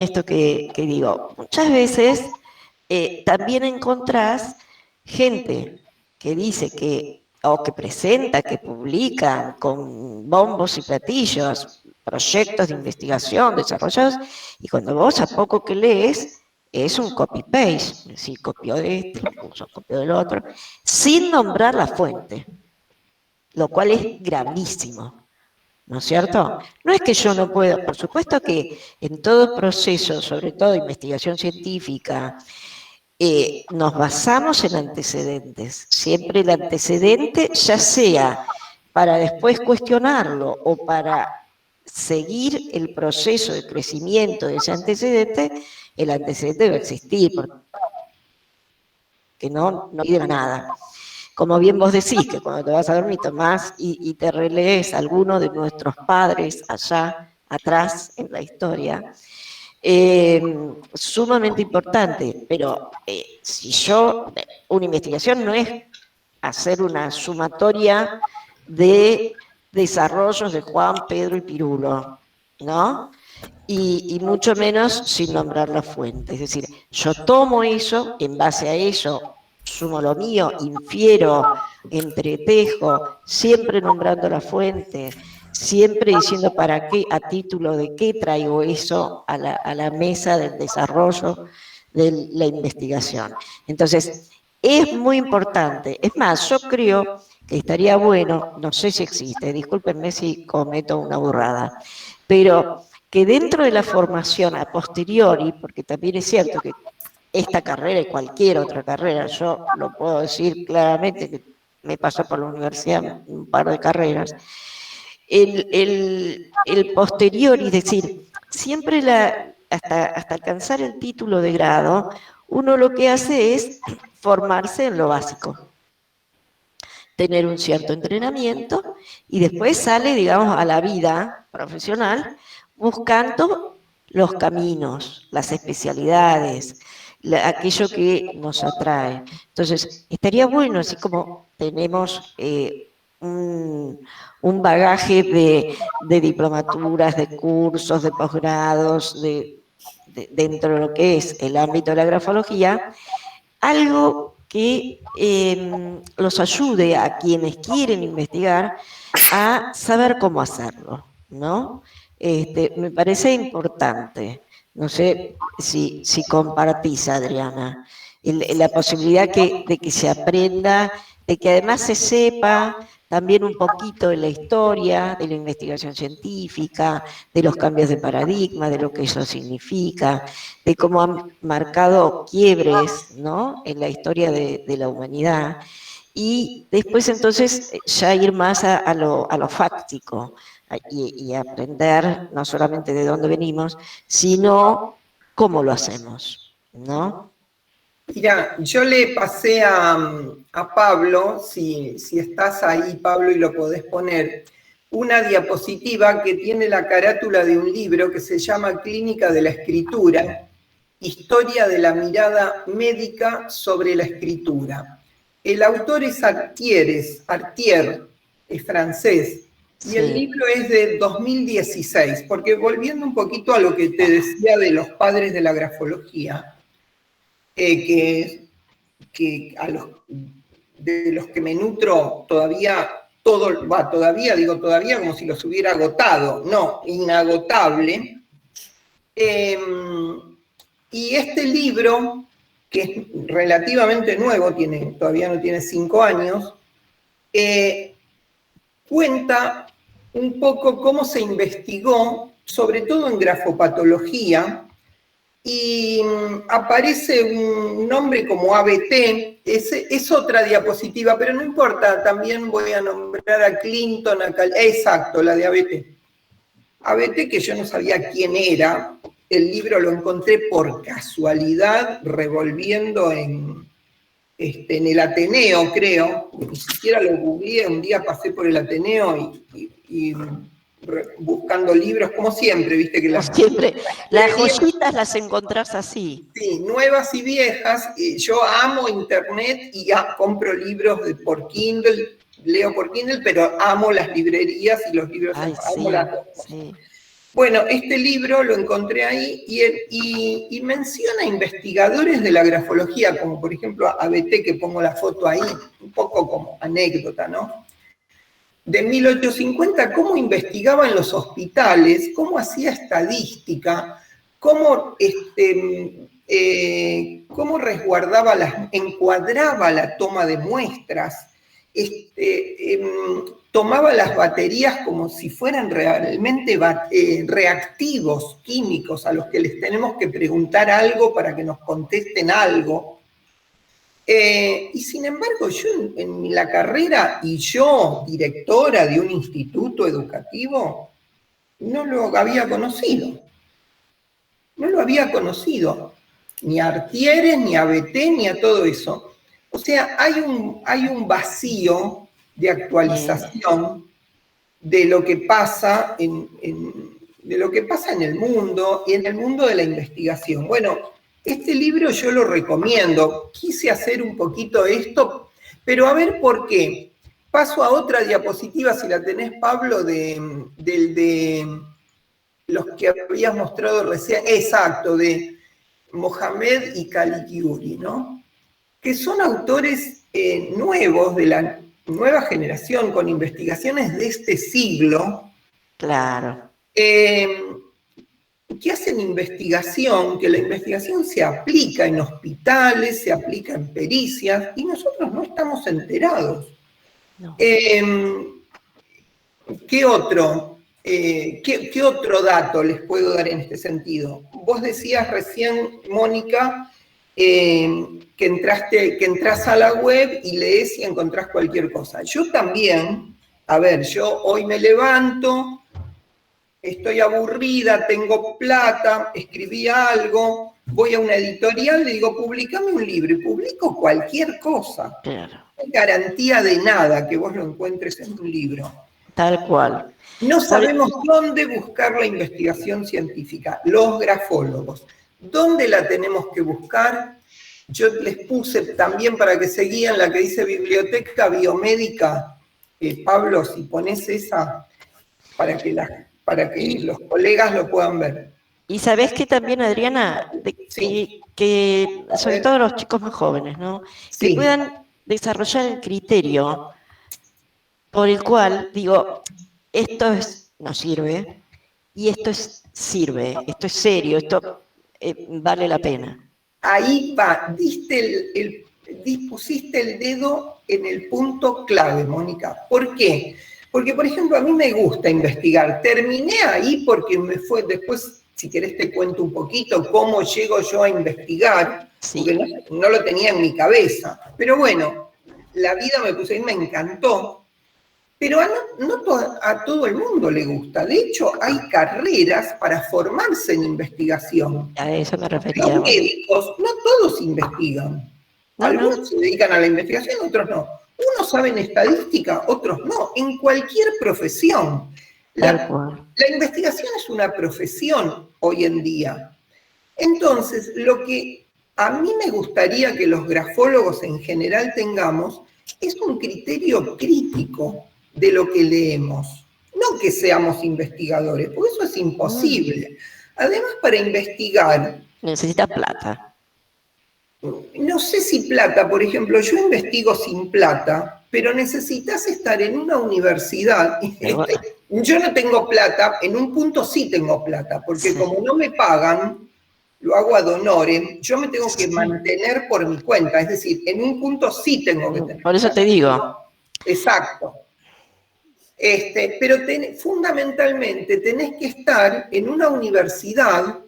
esto que digo. Muchas veces también encontrás gente que dice que, o que presenta, que publican con bombos y platillos proyectos de investigación desarrollados, y cuando vos a poco que lees, es un copy-paste, es decir, copió de este, lo puso, copió del otro, sin nombrar la fuente, lo cual es gravísimo. ¿No es cierto? No es que yo no puedo, por supuesto que en todo proceso, sobre todo investigación científica, nos basamos en antecedentes. Siempre el antecedente, ya sea para después cuestionarlo o para seguir el proceso de crecimiento de ese antecedente, el antecedente debe existir, porque no lleva nada. Como bien vos decís, que cuando te vas a dormir tomás y te relees alguno de nuestros padres allá atrás en la historia, sumamente importante, pero si yo, una investigación no es hacer una sumatoria de desarrollos de Juan, Pedro y Pirulo, ¿no? Y mucho menos sin nombrar la fuente. Es decir, yo tomo eso, en base a eso sumo lo mío, infiero, entretejo, siempre nombrando la fuente, siempre diciendo para qué, a título de qué traigo eso a la mesa del desarrollo de la investigación. Entonces, es muy importante. Es más, yo creo que estaría bueno, no sé si existe, discúlpenme si cometo una burrada, pero que dentro de la formación a posteriori, porque también es cierto que esta carrera y cualquier otra carrera, yo lo puedo decir claramente, que me pasó por la universidad un par de carreras, el posteriori, es decir, siempre hasta alcanzar el título de grado, uno lo que hace es formarse en lo básico, tener un cierto entrenamiento y después sale, digamos, a la vida profesional buscando los caminos, las especialidades, aquello que nos atrae. Entonces, estaría bueno, así como tenemos un bagaje de diplomaturas, de cursos, de posgrados, dentro de lo que es el ámbito de la grafología, algo que los ayude a quienes quieren investigar a saber cómo hacerlo, ¿no? Me parece importante. No sé si compartís, Adriana, la posibilidad de que se aprenda, de que además se sepa también un poquito de la historia, de la investigación científica, de los cambios de paradigma, de lo que eso significa, de cómo han marcado quiebres, ¿no?, en la historia de la humanidad, y después entonces ya ir más a lo fáctico y aprender no solamente de dónde venimos, sino cómo lo hacemos, ¿no? Mira, yo le pasé a Pablo, si estás ahí, Pablo, y lo podés poner, una diapositiva que tiene la carátula de un libro que se llama Clínica de la Escritura, Historia de la mirada médica sobre la escritura. El autor es Artier, es francés, y el Sí, libro es de 2016, porque volviendo un poquito a lo que te decía de los padres de la grafología, que de los que me nutro todavía, todavía como si los hubiera agotado, no, inagotable. Y este libro, que es relativamente nuevo, todavía no tiene 5 años, cuenta un poco cómo se investigó, sobre todo en grafopatología, y aparece un nombre como ABT, es otra diapositiva, pero no importa, también voy a nombrar a Clinton, exacto, la de ABT. ABT, que yo no sabía quién era, el libro lo encontré por casualidad revolviendo en el Ateneo, creo, ni siquiera lo googleé, un día pasé por el Ateneo y buscando libros, como siempre, viste que como las siempre, las librerías, joyitas las encontrás así. sí, nuevas y viejas. Yo amo internet y compro libros por Kindle, leo por Kindle, pero amo las librerías y los libros, Ay, amo las sí, dos cosas. sí. Bueno, este libro lo encontré ahí y menciona investigadores de la grafología, como por ejemplo a ABT, que pongo la foto ahí, un poco como anécdota, ¿no? De 1850, cómo investigaba en los hospitales, cómo hacía estadística, cómo, cómo resguardaba, encuadraba la toma de muestras, tomaba las baterías como si fueran realmente reactivos químicos a los que les tenemos que preguntar algo para que nos contesten algo. Y sin embargo, yo en la carrera, y yo, directora de un instituto educativo, no lo había conocido. No lo había conocido. Ni a Artieres, ni a BT, ni a todo eso. O sea, hay un vacío de actualización de lo que pasa de lo que pasa en el mundo y en el mundo de la investigación. Bueno, este libro yo lo recomiendo. Quise hacer un poquito esto, pero a ver por qué. Paso a otra diapositiva, si la tenés, Pablo, de los que habías mostrado recién. Exacto, de Mohamed y Caligiuri, ¿no? Que son autores nuevos, de la nueva generación, con investigaciones de este siglo. Claro. Que hacen investigación, que la investigación se aplica en hospitales, se aplica en pericias, y nosotros no estamos enterados. No. ¿Qué otro? ¿Qué otro dato les puedo dar en este sentido? Vos decías recién, Mónica, que entras a la web y lees y encontrás cualquier cosa. Yo también, a ver, yo hoy me levanto, estoy aburrida, tengo plata, escribí algo, voy a una editorial, le digo, publicame un libro, y publico cualquier cosa. Claro. No hay garantía de nada que vos lo encuentres en un libro. Tal cual. No sabemos dónde buscar la investigación científica, los grafólogos. ¿Dónde la tenemos que buscar? Yo les puse también para que se guíen la que dice Biblioteca Biomédica. Pablo, si pones esa, para que los colegas lo puedan ver. Y sabés que también, Adriana, Sí. que sobre todo los chicos más jóvenes, ¿no? Sí. Que puedan desarrollar el criterio por el cual, digo, esto no sirve y esto sirve, esto es serio, esto vale la pena. Ahí va, pusiste el dedo en el punto clave, Mónica. ¿Por qué? Porque, por ejemplo, a mí me gusta investigar. Terminé ahí porque me fue, después, si querés te cuento un poquito cómo llego yo a investigar, Sí. porque no lo tenía en mi cabeza. Pero bueno, la vida me puso ahí, me encantó. Pero no a todo el mundo le gusta. De hecho, hay carreras para formarse en investigación. A eso me refería. Los médicos, no todos investigan. Algunos se dedican a la investigación, otros no. Unos saben estadística, otros no. En cualquier profesión. La investigación es una profesión hoy en día. Entonces, lo que a mí me gustaría que los grafólogos en general tengamos es un criterio crítico de lo que leemos. No que seamos investigadores, porque eso es imposible. Además, para investigar... Necesitas plata. No sé si plata, por ejemplo, yo investigo sin plata, pero necesitas estar en una universidad. Yo no tengo plata, en un punto sí tengo plata, porque como no me pagan, lo hago ad honorem, yo me tengo que mantener por mi cuenta, es decir, en un punto sí tengo que tener. Por eso te digo. Exacto. Pero fundamentalmente tenés que estar en una universidad,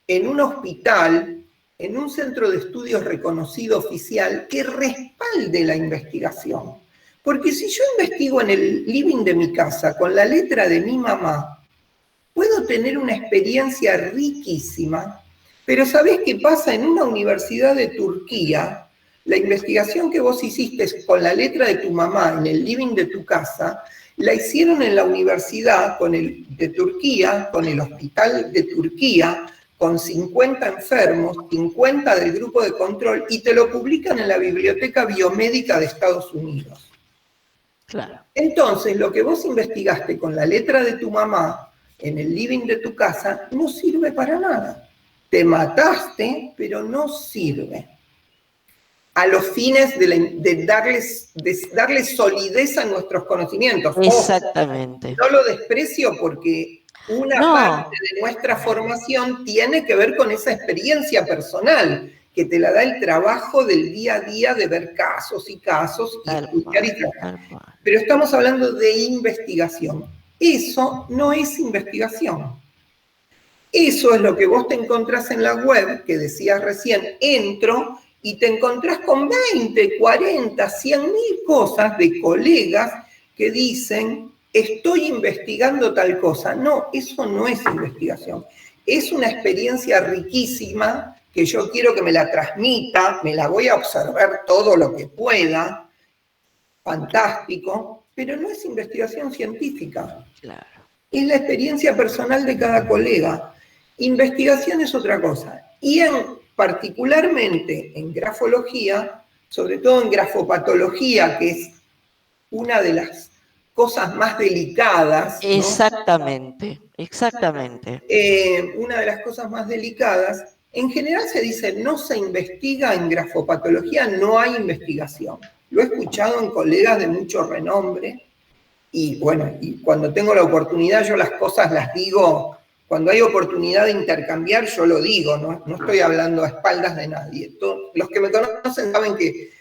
en un hospital, en un centro de estudios reconocido oficial que respalde la investigación. Porque si yo investigo en el living de mi casa con la letra de mi mamá, puedo tener una experiencia riquísima, pero ¿sabés qué pasa? En una universidad de Turquía, la investigación que vos hiciste con la letra de tu mamá en el living de tu casa, la hicieron en la universidad de Turquía, con el hospital de Turquía, con 50 enfermos, 50 del grupo de control, y te lo publican en la Biblioteca Biomédica de Estados Unidos. Claro. Entonces, lo que vos investigaste con la letra de tu mamá en el living de tu casa, no sirve para nada. Te mataste, pero no sirve. A los fines de darle solidez a nuestros conocimientos. Exactamente. No lo desprecio porque una parte de nuestra formación tiene que ver con esa experiencia personal, que te la da el trabajo del día a día de ver casos y casos y estudiar y trabajar. Pero estamos hablando de investigación. Eso no es investigación. Eso es lo que vos te encontrás en la web, que decías recién, entro y te encontrás con 20, 40, 100.000 cosas de colegas que dicen, estoy investigando tal cosa. No, eso no es investigación. Es una experiencia riquísima que yo quiero que me la transmita, me la voy a observar todo lo que pueda, fantástico, pero no es investigación científica. Claro. Es la experiencia personal de cada colega. Investigación es otra cosa. Y particularmente en grafología, sobre todo en grafopatología, que es una de las cosas más delicadas, ¿no? Exactamente, exactamente. Una de las cosas más delicadas, en general se dice, no se investiga en grafopatología, no hay investigación. Lo he escuchado en colegas de mucho renombre, y bueno, y cuando tengo la oportunidad yo las cosas las digo, cuando hay oportunidad de intercambiar yo lo digo, no estoy hablando a espaldas de nadie. Los que me conocen saben que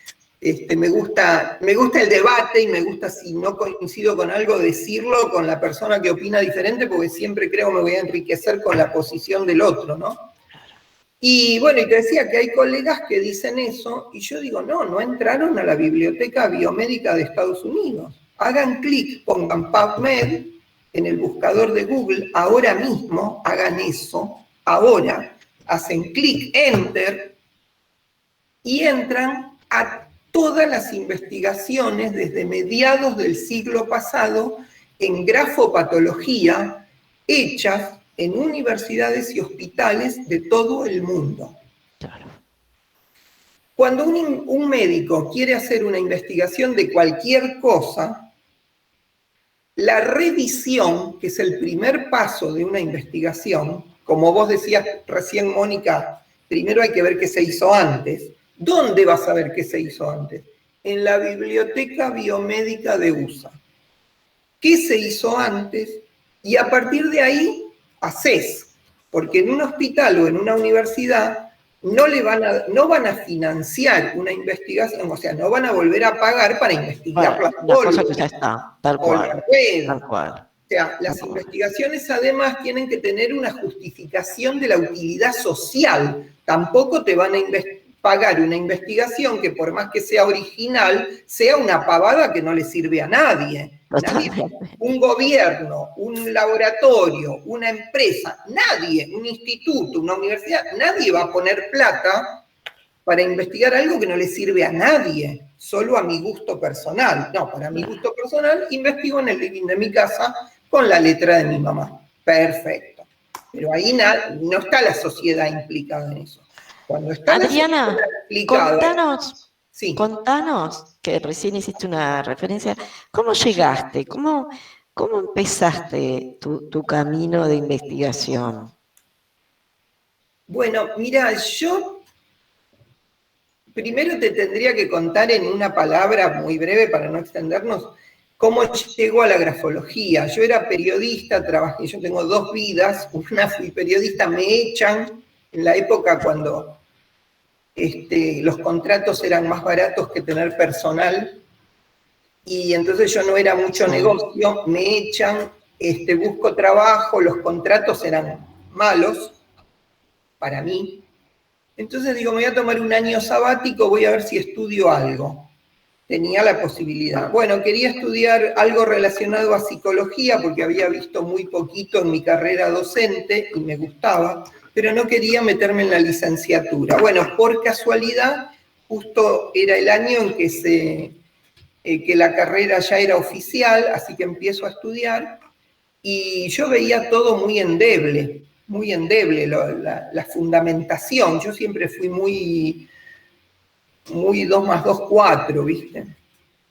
me gusta el debate y me gusta, si no coincido con algo, decirlo con la persona que opina diferente, porque siempre creo que me voy a enriquecer con la posición del otro, ¿no? Y bueno, y te decía que hay colegas que dicen eso, y yo digo, no entraron a la Biblioteca Biomédica de Estados Unidos. Hagan clic, pongan PubMed en el buscador de Google, ahora mismo, hagan eso, ahora, hacen clic, enter, y entran a todas las investigaciones desde mediados del siglo pasado en grafopatología hechas en universidades y hospitales de todo el mundo. Claro. Cuando un médico quiere hacer una investigación de cualquier cosa, la revisión, que es el primer paso de una investigación, como vos decías recién, Mónica, primero hay que ver qué se hizo antes. ¿Dónde vas a ver qué se hizo antes? En la Biblioteca Biomédica de USA. ¿Qué se hizo antes? Y a partir de ahí, haces. Porque en un hospital o en una universidad no van a financiar una investigación, o sea, no van a volver a pagar para investigar la cosa que ya está, tal cual. Tal cual. O sea, las investigaciones además tienen que tener una justificación de la utilidad social. Tampoco te van a pagar una investigación que por más que sea original, sea una pavada que no le sirve a nadie. Un gobierno, un laboratorio, una empresa, nadie, un instituto, una universidad, nadie va a poner plata para investigar algo que no le sirve a nadie, solo a mi gusto personal. No, para mi gusto personal, investigo en el living de mi casa con la letra de mi mamá. Perfecto. Pero ahí no está la sociedad implicada en eso. Cuando está Adriana, sí. Contanos, que recién hiciste una referencia, ¿cómo llegaste? ¿Cómo empezaste tu camino de investigación? Bueno, mira, yo primero te tendría que contar en una palabra muy breve para no extendernos cómo llegó a la grafología. Yo era periodista, trabajé, yo tengo 2 vidas, una fui periodista, me echan en la época cuando los contratos eran más baratos que tener personal, y entonces yo no era mucho negocio, me echan, busco trabajo, los contratos eran malos para mí. Entonces digo, me voy a tomar un año sabático, voy a ver si estudio algo. Tenía la posibilidad. Bueno, quería estudiar algo relacionado a psicología, porque había visto muy poquito en mi carrera docente y me gustaba, pero no quería meterme en la licenciatura. Bueno, por casualidad, justo era el año en que la carrera ya era oficial, así que empiezo a estudiar, y yo veía todo muy endeble, la fundamentación. Yo siempre fui muy 2 más 2, 4, ¿viste?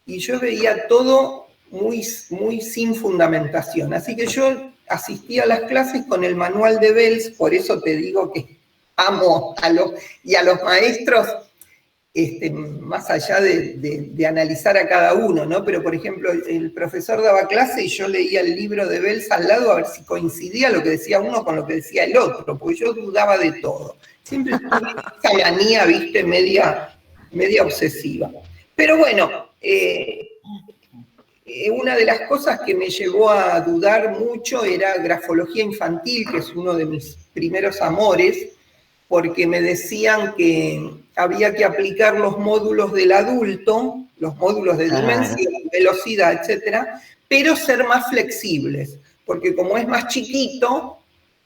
Y yo veía todo muy sin fundamentación. Así que yo asistí a las clases con el manual de Belz, por eso te digo que amo a los maestros, más allá de analizar a cada uno, ¿no? Pero, por ejemplo, el profesor daba clase y yo leía el libro de Belz al lado a ver si coincidía lo que decía uno con lo que decía el otro, porque yo dudaba de todo. Siempre tuve esa manía, viste, media obsesiva. Pero bueno, una de las cosas que me llevó a dudar mucho era grafología infantil, que es uno de mis primeros amores, porque me decían que había que aplicar los módulos del adulto, los módulos de dimensión, velocidad, etcétera, pero ser más flexibles, porque como es más chiquito,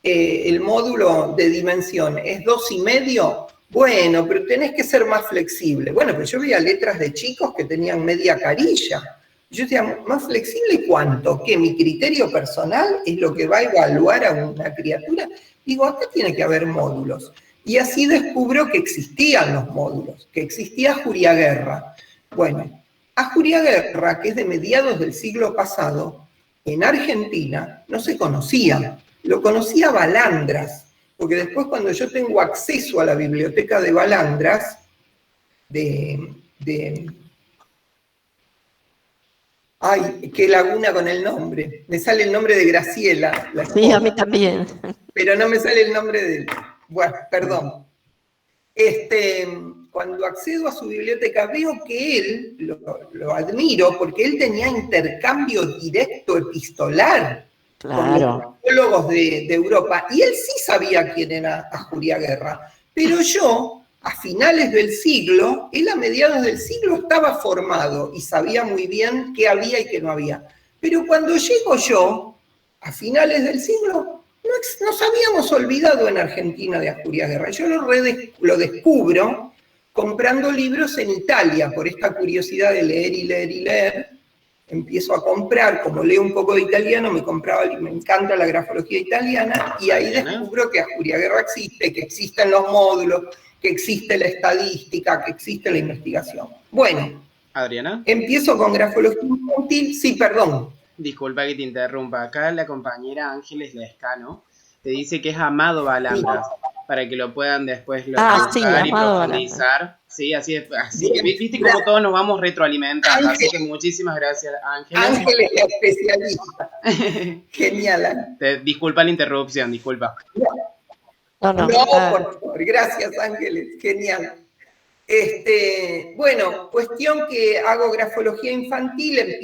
el módulo de dimensión es 2,5, bueno, pero tenés que ser más flexible. Bueno, pero yo veía letras de chicos que tenían media carilla. Yo decía, ¿más flexible cuánto? ¿Que mi criterio personal es lo que va a evaluar a una criatura? Digo, acá tiene que haber módulos. Y así descubro que existían los módulos, que existía Ajuriaguerra. Bueno, Ajuriaguerra, que es de mediados del siglo pasado, en Argentina no se conocía. Lo conocía Balandras, porque después cuando yo tengo acceso a la biblioteca de Balandras, ay, qué laguna con el nombre. Me sale el nombre de Graciela. Sí, a mí también. Pero no me sale el nombre de él. Bueno, perdón. Cuando accedo a su biblioteca veo que él, lo admiro, porque él tenía intercambio directo epistolar con los biólogos de Europa. Y él sí sabía quién era Ajuriaguerra. Pero yo, a finales del siglo, él a mediados del siglo estaba formado y sabía muy bien qué había y qué no había. Pero cuando llego yo, a finales del siglo, nos habíamos olvidado en Argentina de Ajuriaguerra. Yo lo descubro comprando libros en Italia, por esta curiosidad de leer y leer y leer. Empiezo a comprar, como leo un poco de italiano, me encanta la grafología italiana, y ahí descubro que Ajuriaguerra existe, que existen los módulos, que existe la estadística, que existe la investigación. Bueno, Adriana. Empiezo con grafología infantil. Sí, perdón. Disculpa que te interrumpa. Acá la compañera Ángeles Lescano te dice que es Amado Balandras, para que lo puedan después buscar y profundizar. Sí, así es. Así que viste cómo todos nos vamos retroalimentando. Así que muchísimas gracias, Ángeles. Ángeles, la especialista. Genial. Disculpa la interrupción, disculpa. No, por favor. Gracias, Ángeles. Genial. Bueno, cuestión que hago grafología infantil,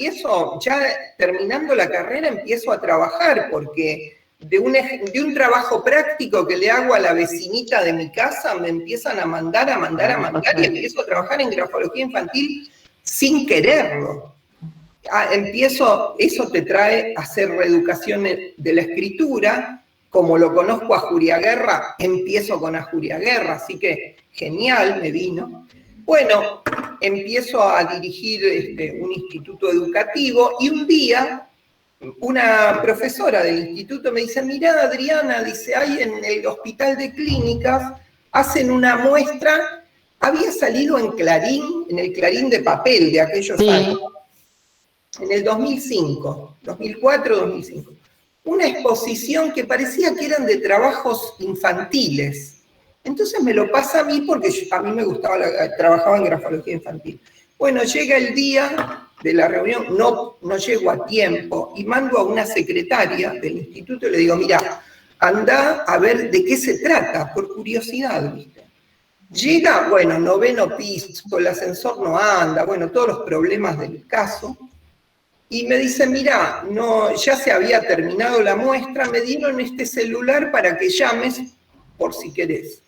ya terminando la carrera, empiezo a trabajar, porque de un trabajo práctico que le hago a la vecinita de mi casa, me empiezan a mandar, y empiezo a trabajar en grafología infantil sin quererlo. Eso te trae a hacer reeducación de la escritura. Como lo conozco a Ajuriaguerra, empiezo con Ajuriaguerra, así que genial, me vino. Bueno, empiezo a dirigir un instituto educativo y un día una profesora del instituto me dice, mirá, Adriana, dice, hay en el hospital de clínicas, hacen una muestra, había salido en el Clarín de papel de aquellos años, en el 2005, 2004, 2005. Una exposición que parecía que eran de trabajos infantiles. Entonces me lo pasa a mí porque a mí me gustaba, trabajaba en grafología infantil. Bueno, llega el día de la reunión, no llego a tiempo, y mando a una secretaria del instituto y le digo, mira, anda a ver de qué se trata, por curiosidad, ¿viste? Llega, bueno, 9º piso, el ascensor no anda, bueno, todos los problemas del caso. Y me dice, mira, ya se había terminado la muestra, me dieron este celular para que llames por si querés.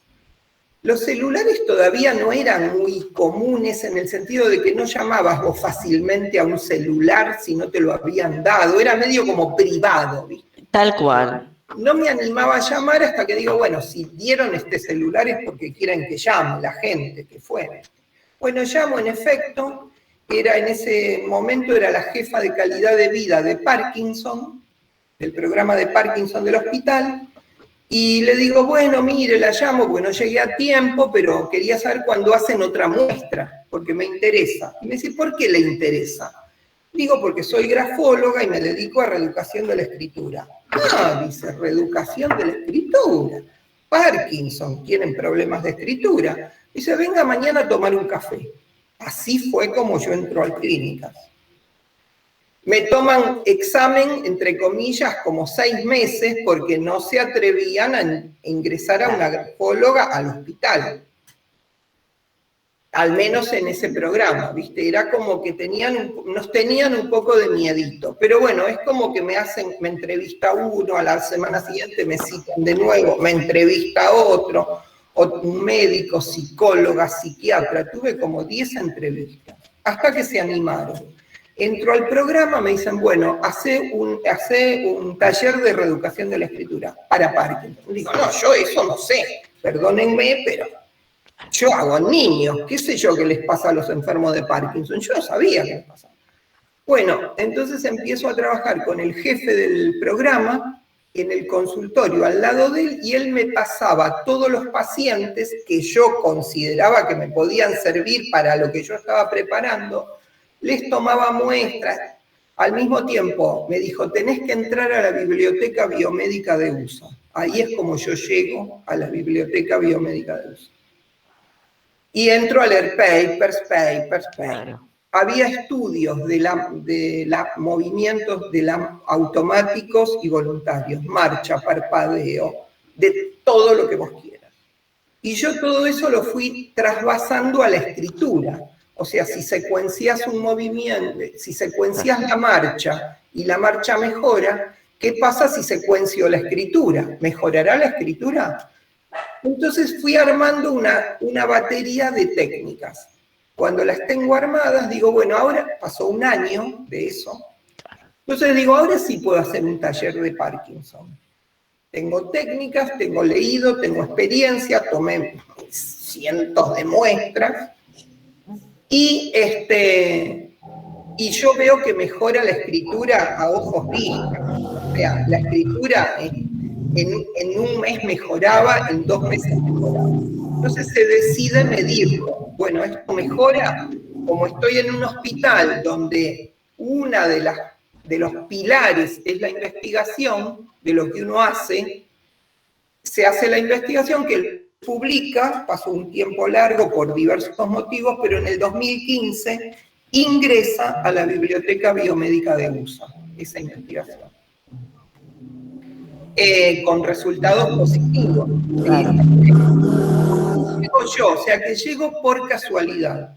Los celulares todavía no eran muy comunes en el sentido de que no llamabas vos fácilmente a un celular si no te lo habían dado, era medio como privado, ¿viste? Tal cual. No me animaba a llamar hasta que digo, bueno, si dieron este celular es porque quieren que llame la gente, que fuere. Bueno, llamo en efecto. En ese momento era la jefa de calidad de vida de Parkinson, del programa de Parkinson del hospital, y le digo, bueno, mire, la llamo, porque no llegué a tiempo, pero quería saber cuándo hacen otra muestra, porque me interesa. Y me dice, ¿por qué le interesa? Digo, porque soy grafóloga y me dedico a reeducación de la escritura. Ah, dice, reeducación de la escritura. Parkinson, tienen problemas de escritura. Dice, venga mañana a tomar un café. Así fue como yo entro al Clínicas. Me toman examen, entre comillas, como 6 meses, porque no se atrevían a ingresar a una grafóloga al hospital. Al menos en ese programa, ¿viste? Era como que nos tenían un poco de miedito. Pero bueno, es como que me entrevista uno, a la semana siguiente me citan de nuevo, me entrevista otro, un médico, psicóloga, psiquiatra. Tuve como 10 entrevistas, hasta que se animaron. Entro al programa, me dicen, bueno, hace un taller de reeducación de la escritura para Parkinson. Digo, no, yo eso no sé, perdónenme, pero yo hago niños, qué sé yo qué les pasa a los enfermos de Parkinson, yo no sabía qué les pasaba. Bueno, entonces empiezo a trabajar con el jefe del programa en el consultorio al lado de él y él me pasaba todos los pacientes que yo consideraba que me podían servir para lo que yo estaba preparando, les tomaba muestras. Al mismo tiempo me dijo, tenés que entrar a la Biblioteca Biomédica de USA. Ahí es como yo llego a la Biblioteca Biomédica de USA. Y entro a leer papers. Claro. Había estudios de movimientos automáticos y voluntarios, marcha, parpadeo, de todo lo que vos quieras. Y yo todo eso lo fui trasvasando a la escritura. O sea, si secuencias un movimiento, si secuencias la marcha y la marcha mejora, ¿qué pasa si secuencio la escritura? ¿Mejorará la escritura? Entonces fui armando una batería de técnicas. Cuando las tengo armadas, digo, bueno, ahora pasó un año de eso. Entonces digo, ahora sí puedo hacer un taller de Parkinson. Tengo técnicas, tengo leído, tengo experiencia, tomé cientos de muestras. Y yo veo que mejora la escritura a ojos vistos. O sea, la escritura en un mes mejoraba, en 2 meses mejoraba. Entonces se decide medirlo. Bueno, esto mejora. Como estoy en un hospital donde una de los pilares es la investigación de lo que uno hace, se hace la investigación que él publica, pasó un tiempo largo por diversos motivos, pero en el 2015 ingresa a la Biblioteca Biomédica de USA, esa investigación. Con resultados positivos. Llego yo, o sea que llego por casualidad.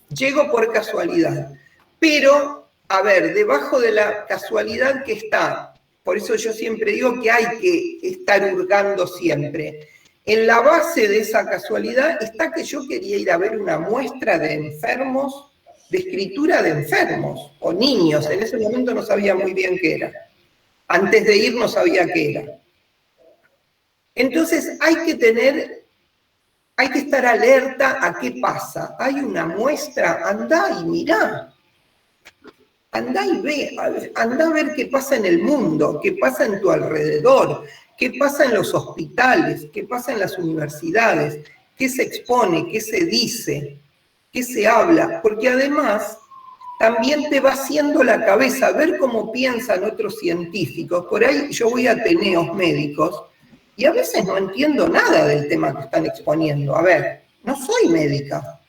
Llego por casualidad. Pero, a ver, debajo de la casualidad que está, por eso yo siempre digo que hay que estar hurgando siempre. En la base de esa casualidad está que yo quería ir a ver una muestra de enfermos, de escritura de enfermos o niños. En ese momento no sabía muy bien qué era. Antes de ir no sabía qué era. Entonces hay que estar alerta a qué pasa. Hay una muestra, andá y mirá. Andá y ve, andá a ver qué pasa en el mundo, qué pasa en tu alrededor, qué pasa en los hospitales, qué pasa en las universidades, qué se expone, qué se dice, qué se habla. Porque además también te va haciendo la cabeza, ver cómo piensan otros científicos. Por ahí yo voy a ateneos médicos y a veces no entiendo nada del tema que están exponiendo. A ver, no soy médica,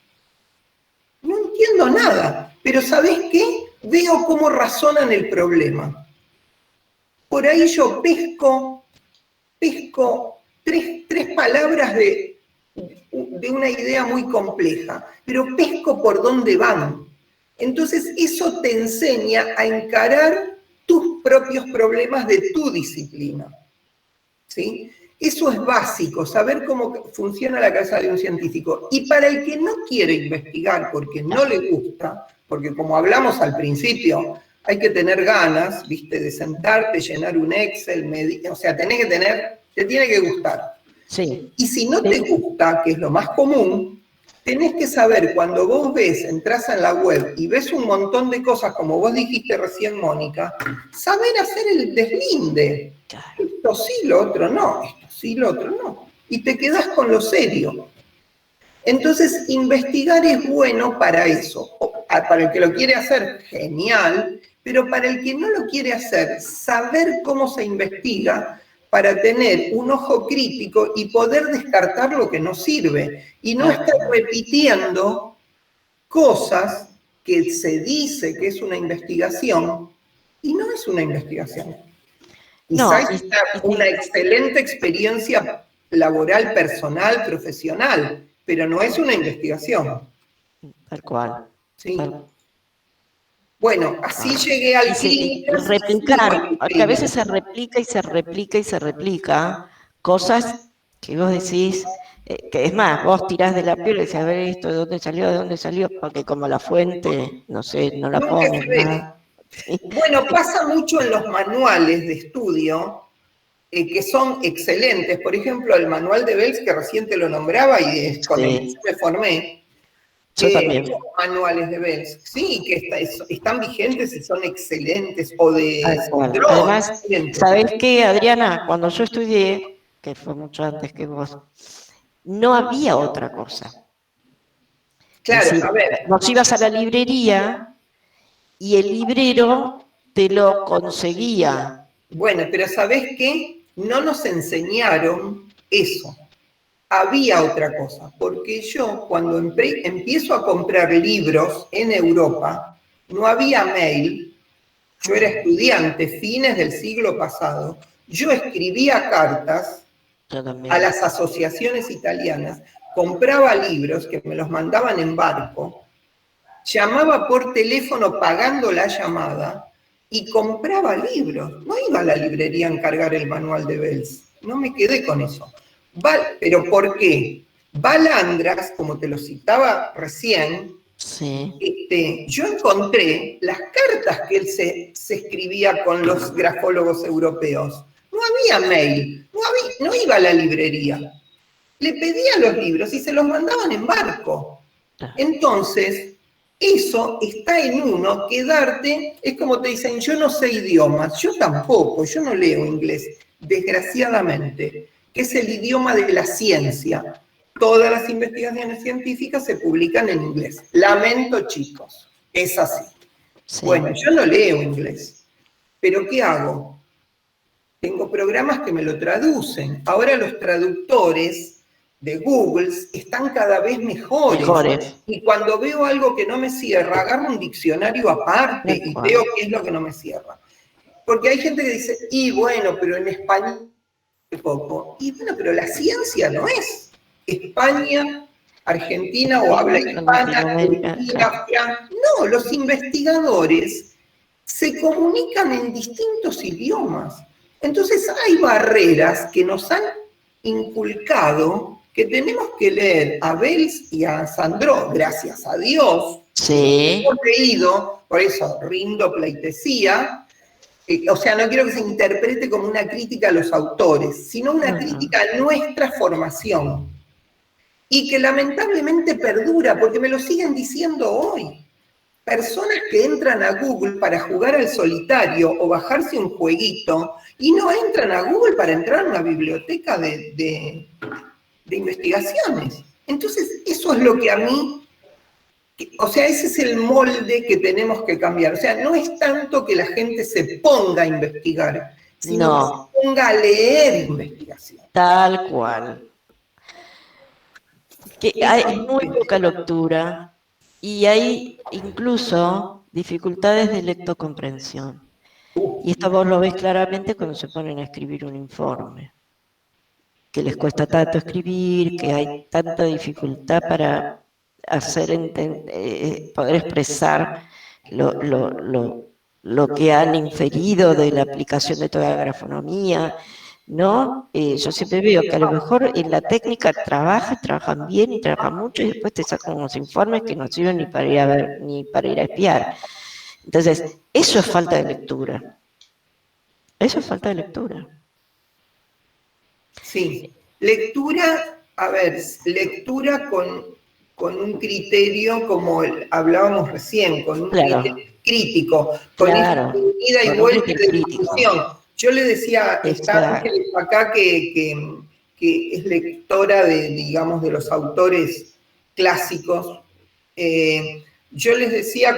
no entiendo nada, pero ¿sabés qué? Veo cómo razonan el problema. Por ahí yo pesco tres palabras de una idea muy compleja, pero pesco por dónde van. Entonces eso te enseña a encarar tus propios problemas de tu disciplina. ¿Sí? Eso es básico, saber cómo funciona la cabeza de un científico. Y para el que no quiere investigar porque no le gusta, porque como hablamos al principio, hay que tener ganas, ¿viste? De sentarte, llenar un Excel, o sea, te tiene que gustar. Sí. Y si no te gusta, que es lo más común, tenés que saber, cuando vos entrás en la web y ves un montón de cosas, como vos dijiste recién, Mónica, saber hacer el deslinde. Esto sí, lo otro no, esto sí, lo otro no. Y te quedás con lo serio. Entonces, investigar es bueno para eso. para el que lo quiere hacer, genial, pero para el que no lo quiere hacer, saber cómo se investiga para tener un ojo crítico y poder descartar lo que no sirve, y no estar repitiendo cosas que se dice que es una investigación, y no es una investigación. Quizás es una excelente experiencia laboral, personal, profesional, pero no es una investigación. Tal cual. Sí. Bueno, así llegué al clínico. Replicar, porque a veces se replica y se replica y se replica cosas que vos decís, que es más, vos tirás de la piel y decís, a ver esto, ¿de dónde salió? Porque como la fuente, no sé, no la ponen, nada. Sí. Bueno, pasa mucho en los manuales de estudio, que son excelentes. Por ejemplo, el manual de Bells, que recién te lo nombraba y con el que me formé. Yo también. Manuales de Bells, sí, que están vigentes y son excelentes, o de Además, ¿sabés qué, Adriana? Cuando yo estudié, que fue mucho antes que vos, no había otra cosa. Claro, es decir, a ver. vos ibas a la librería y el librero te lo conseguía. Bueno, pero ¿sabés qué? No nos enseñaron eso. Había otra cosa, porque yo cuando empiezo a comprar libros en Europa, no había mail, yo era estudiante, fines del siglo pasado, yo escribía cartas a las asociaciones italianas, compraba libros que me los mandaban en barco, llamaba por teléfono pagando la llamada y compraba libros. No iba a la librería a encargar el manual de Bells, no me quedé con eso. ¿Pero por qué? Balandras, como te lo citaba recién, yo encontré las cartas que él se escribía con los grafólogos europeos. No había mail, no iba a la librería. Le pedía los libros y se los mandaban en barco. Entonces, eso está en uno, quedarte, es como te dicen, yo no sé idiomas, yo tampoco, yo no leo inglés, desgraciadamente, que es el idioma de la ciencia. Todas las investigaciones científicas se publican en inglés. Lamento, chicos, es así. Sí. Bueno, yo no leo inglés, pero ¿qué hago? Tengo programas que me lo traducen. Ahora los traductores de Google están cada vez mejores. Y cuando veo algo que no me cierra, agarro un diccionario aparte y veo qué es lo que no me cierra. Porque hay gente que dice, y bueno, pero en español poco. Y bueno, pero la ciencia no es España, Argentina o habla hispana, Turquía, Francia. No, los investigadores se comunican en distintos idiomas. Entonces hay barreras que nos han inculcado que tenemos que leer a Bells y a Sandro, gracias a Dios. Sí. Hemos leído, por eso rindo pleitesía. O sea, no quiero que se interprete como una crítica a los autores, sino una crítica a nuestra formación. Y que lamentablemente perdura, porque me lo siguen diciendo hoy. Personas que entran a Google para jugar al solitario o bajarse un jueguito y no entran a Google para entrar a una biblioteca de investigaciones. Entonces, eso es lo que a mí... O sea, ese es el molde que tenemos que cambiar. O sea, no es tanto que la gente se ponga a investigar, sino que se ponga a leer investigación. Tal cual. Que hay muy poca lectura y hay incluso dificultades de lectocomprensión. Y esto vos lo ves claramente cuando se ponen a escribir un informe. Que les cuesta tanto escribir, que hay tanta dificultad para poder expresar lo que han inferido de la aplicación de toda la grafonomía, ¿no? Yo siempre veo que a lo mejor en la técnica trabajan bien y trabajan mucho y después te sacan unos informes que no sirven ni para ir a ver, ni para ir a espiar. Entonces, eso es falta de lectura. Eso es falta de lectura. Sí, lectura, a ver, lectura con un criterio como hablábamos recién, con un criterio crítico, con ida y vuelta de discusión. Yo le decía, está Ángeles acá que es lectora de, digamos, de los autores clásicos. yo les decía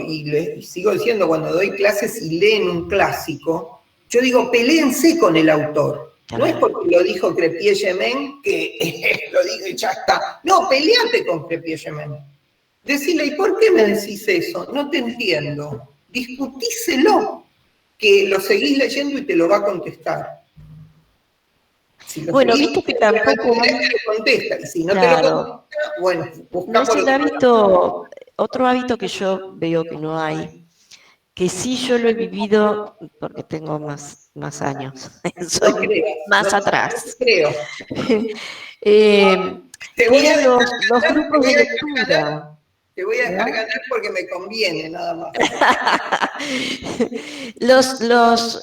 y les sigo diciendo cuando doy clases y leen un clásico, yo digo, peléense con el autor. No es porque lo dijo Crépy-Gémin que lo digo y ya está. No, peleate con Crépy-Gémin. Decile, ¿y por qué me decís eso? No te entiendo. Discutíselo, que lo seguís leyendo y te lo va a contestar. Si bueno, viste que tampoco... te lo contesta, y si no te lo contesta, bueno, busca no es el hábito, otro hábito que yo veo que no hay, que sí yo lo he vivido porque tengo más años, soy más atrás. Creo. Los grupos de lectura. Te voy a dejar ganar porque me conviene, nada más. los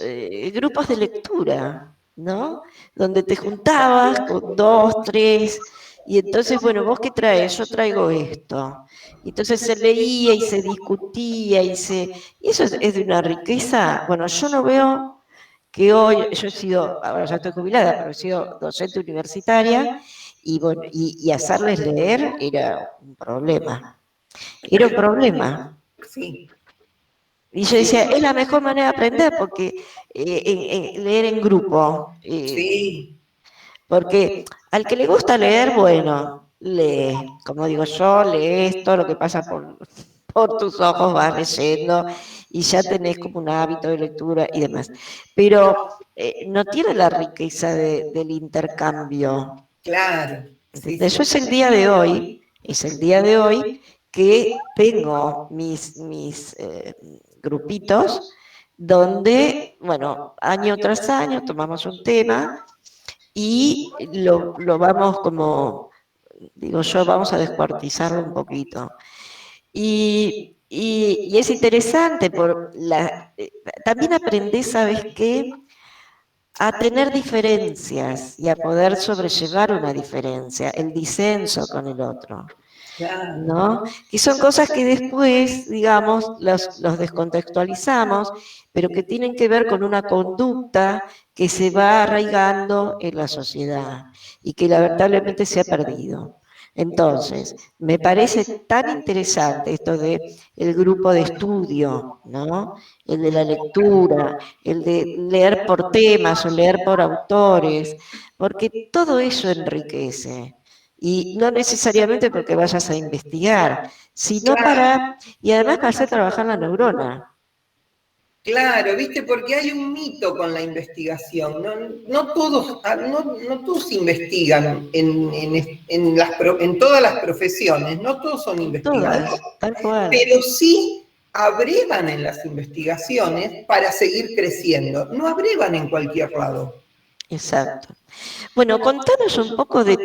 grupos de lectura, ¿no? Donde te juntabas con 2, 3, y entonces, bueno, ¿vos qué traes? Yo traigo esto. Entonces se leía y se discutía y eso es de una riqueza. Bueno, yo no veo que hoy, yo he sido, ahora ya estoy jubilada, pero he sido docente universitaria, y bueno, y hacerles leer era un problema. Era un problema. Sí. Y yo decía, es la mejor manera de aprender, porque leer en grupo. Sí. Porque al que le gusta leer, bueno, lee. Como digo yo, lees todo lo que pasa por tus ojos, vas leyendo y ya tenés como un hábito de lectura y demás. Pero no tiene la riqueza del intercambio. Claro. Sí. Yo es el día de hoy que tengo mis grupitos donde, bueno, año tras año tomamos un tema y lo vamos como, digo yo, vamos a descuartizarlo un poquito. Y es interesante, también aprendés, ¿sabes qué? A tener diferencias y a poder sobrellevar una diferencia, el disenso con el otro, ¿no? Que son cosas que después, digamos, los descontextualizamos, pero que tienen que ver con una conducta que se va arraigando en la sociedad y que lamentablemente se ha perdido. Entonces, me parece tan interesante esto de el grupo de estudio, ¿no? El de la lectura, el de leer por temas o leer por autores, porque todo eso enriquece. Y no necesariamente porque vayas a investigar, sino y además para hacer trabajar la neurona. Claro, ¿viste? Porque hay un mito con la investigación. No todos investigan en todas las profesiones, no todos son investigadores. Tal cual. Pero sí abrevan en las investigaciones para seguir creciendo. No abrevan en cualquier lado. Exacto. Bueno, contanos un poco de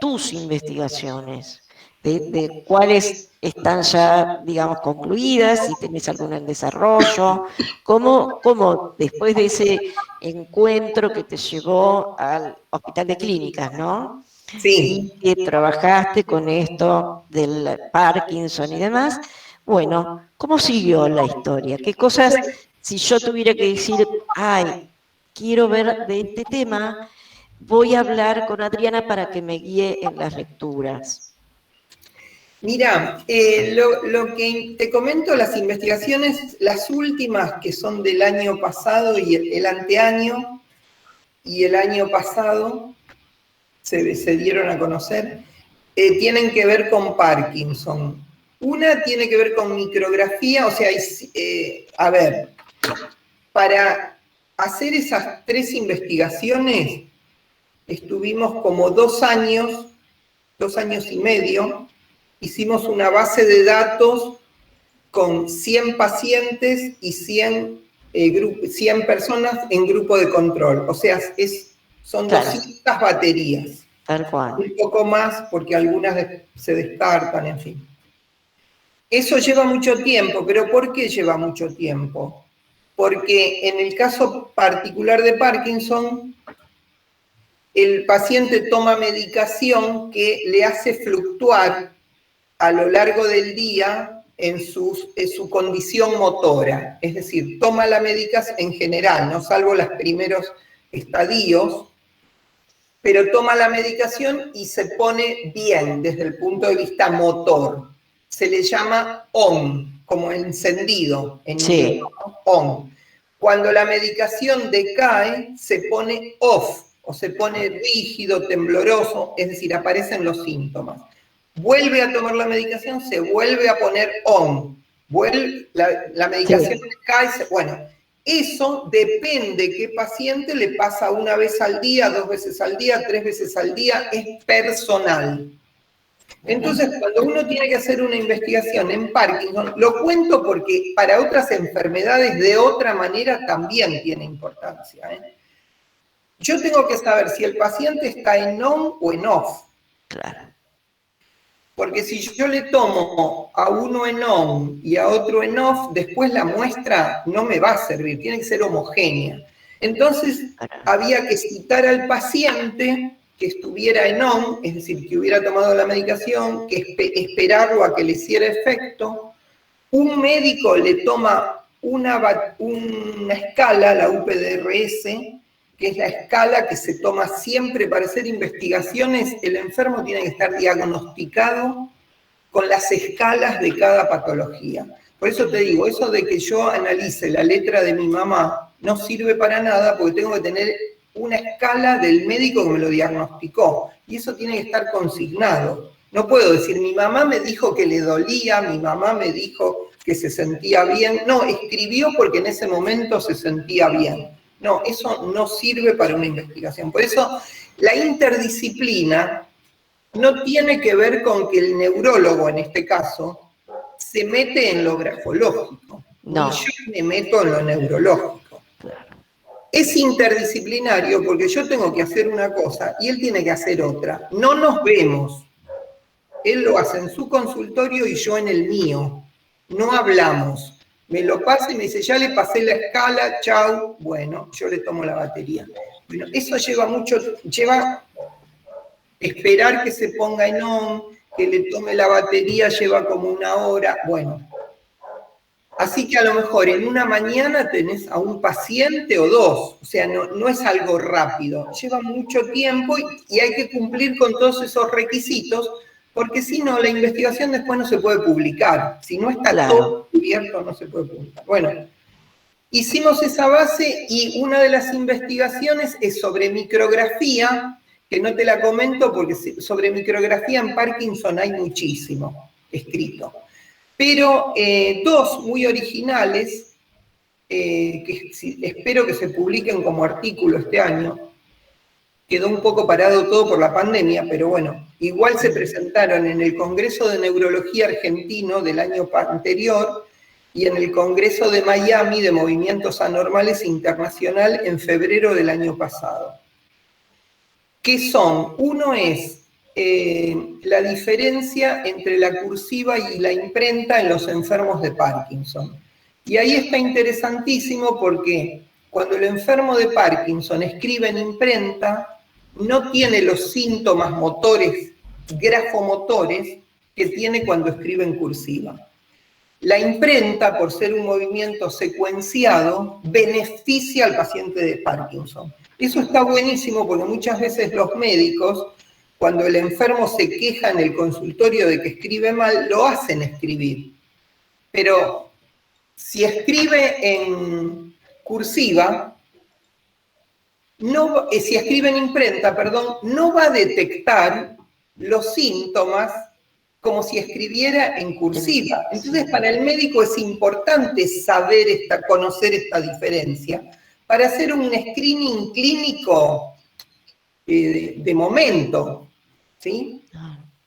tus investigaciones, de cuáles están ya, digamos, concluidas, si tenés alguna en desarrollo, cómo después de ese encuentro que te llevó al Hospital de Clínicas, ¿no? Sí. Y que trabajaste con esto del Parkinson y demás, bueno, ¿cómo siguió la historia? ¿Qué cosas, si yo tuviera que decir, ay, quiero ver de este tema, voy a hablar con Adriana para que me guíe en las lecturas? Mira, lo que te comento, las investigaciones, las últimas que son del año pasado y el anteaño y el año pasado, se dieron a conocer, tienen que ver con Parkinson. Una tiene que ver con micrografía, o sea, a ver, para hacer esas 3 investigaciones estuvimos como 2 años y medio, hicimos una base de datos con 100 pacientes y 100 personas en grupo de control. O sea, son 200 baterías. Tal cual. Un poco más porque algunas se descartan, en fin. Eso lleva mucho tiempo, pero ¿por qué lleva mucho tiempo? Porque en el caso particular de Parkinson, el paciente toma medicación que le hace fluctuar a lo largo del día en su condición motora. Es decir, toma la medicación en general, no salvo los primeros estadios, pero toma la medicación y se pone bien desde el punto de vista motor. se le llama on, como encendido en inglés, ¿no? On. Cuando la medicación decae, se pone off, o se pone rígido, tembloroso, es decir, aparecen los síntomas. Vuelve a tomar la medicación, se vuelve a poner on. La medicación decae, bueno, eso depende qué paciente le pasa una vez al día, 2 veces al día, 3 veces al día, es personal. Entonces, cuando uno tiene que hacer una investigación en Parkinson, lo cuento porque para otras enfermedades de otra manera también tiene importancia, ¿eh? Yo tengo que saber si el paciente está en on o en off. Claro. Porque si yo le tomo a uno en on y a otro en off, después la muestra no me va a servir, tiene que ser homogénea. Entonces, había que citar al paciente que estuviera en on, es decir, que hubiera tomado la medicación, que esperarlo a que le hiciera efecto. Un médico le toma una escala, la UPDRS, que es la escala que se toma siempre para hacer investigaciones. El enfermo tiene que estar diagnosticado con las escalas de cada patología. Por eso te digo, eso de que yo analice la letra de mi mamá no sirve para nada, porque tengo que tener una escala del médico que me lo diagnosticó, y eso tiene que estar consignado. No puedo decir, mi mamá me dijo que le dolía, mi mamá me dijo que se sentía bien. No, escribió porque en ese momento se sentía bien. No, eso no sirve para una investigación. Por eso, la interdisciplina no tiene que ver con que el neurólogo, en este caso, se mete en lo grafológico. No. Y yo me meto en lo neurológico. Es interdisciplinario porque yo tengo que hacer una cosa y él tiene que hacer otra. No nos vemos. Él lo hace en su consultorio y yo en el mío. No hablamos. Me lo pasa y me dice, ya le pasé la escala, chau, bueno, yo le tomo la batería. Bueno, eso lleva esperar que se ponga en on, que le tome la batería, lleva como 1 hora, bueno. Así que a lo mejor en una mañana tenés a un paciente o 2, o sea, no es algo rápido, lleva mucho tiempo y hay que cumplir con todos esos requisitos, porque si no, la investigación después no se puede publicar. Si no está todo cubierto, no se puede publicar. Bueno, hicimos esa base y una de las investigaciones es sobre micrografía, que no te la comento porque sobre micrografía en Parkinson hay muchísimo escrito. Pero 2 muy originales, que espero que se publiquen como artículo este año. Quedó un poco parado todo por la pandemia, pero bueno, igual se presentaron en el Congreso de Neurología Argentino del año anterior y en el Congreso de Miami de Movimientos Anormales Internacional en febrero del año pasado. ¿Qué son? Uno es la diferencia entre la cursiva y la imprenta en los enfermos de Parkinson. Y ahí está interesantísimo porque cuando el enfermo de Parkinson escribe en imprenta, no tiene los síntomas motores, grafomotores, que tiene cuando escribe en cursiva. La imprenta, por ser un movimiento secuenciado, beneficia al paciente de Parkinson. Eso está buenísimo porque muchas veces los médicos, cuando el enfermo se queja en el consultorio de que escribe mal, lo hacen escribir. Pero si escribe en cursiva, si escribe en imprenta, perdón, no va a detectar los síntomas como si escribiera en cursiva. Entonces, para el médico es importante conocer esta diferencia para hacer un screening clínico de momento, ¿sí?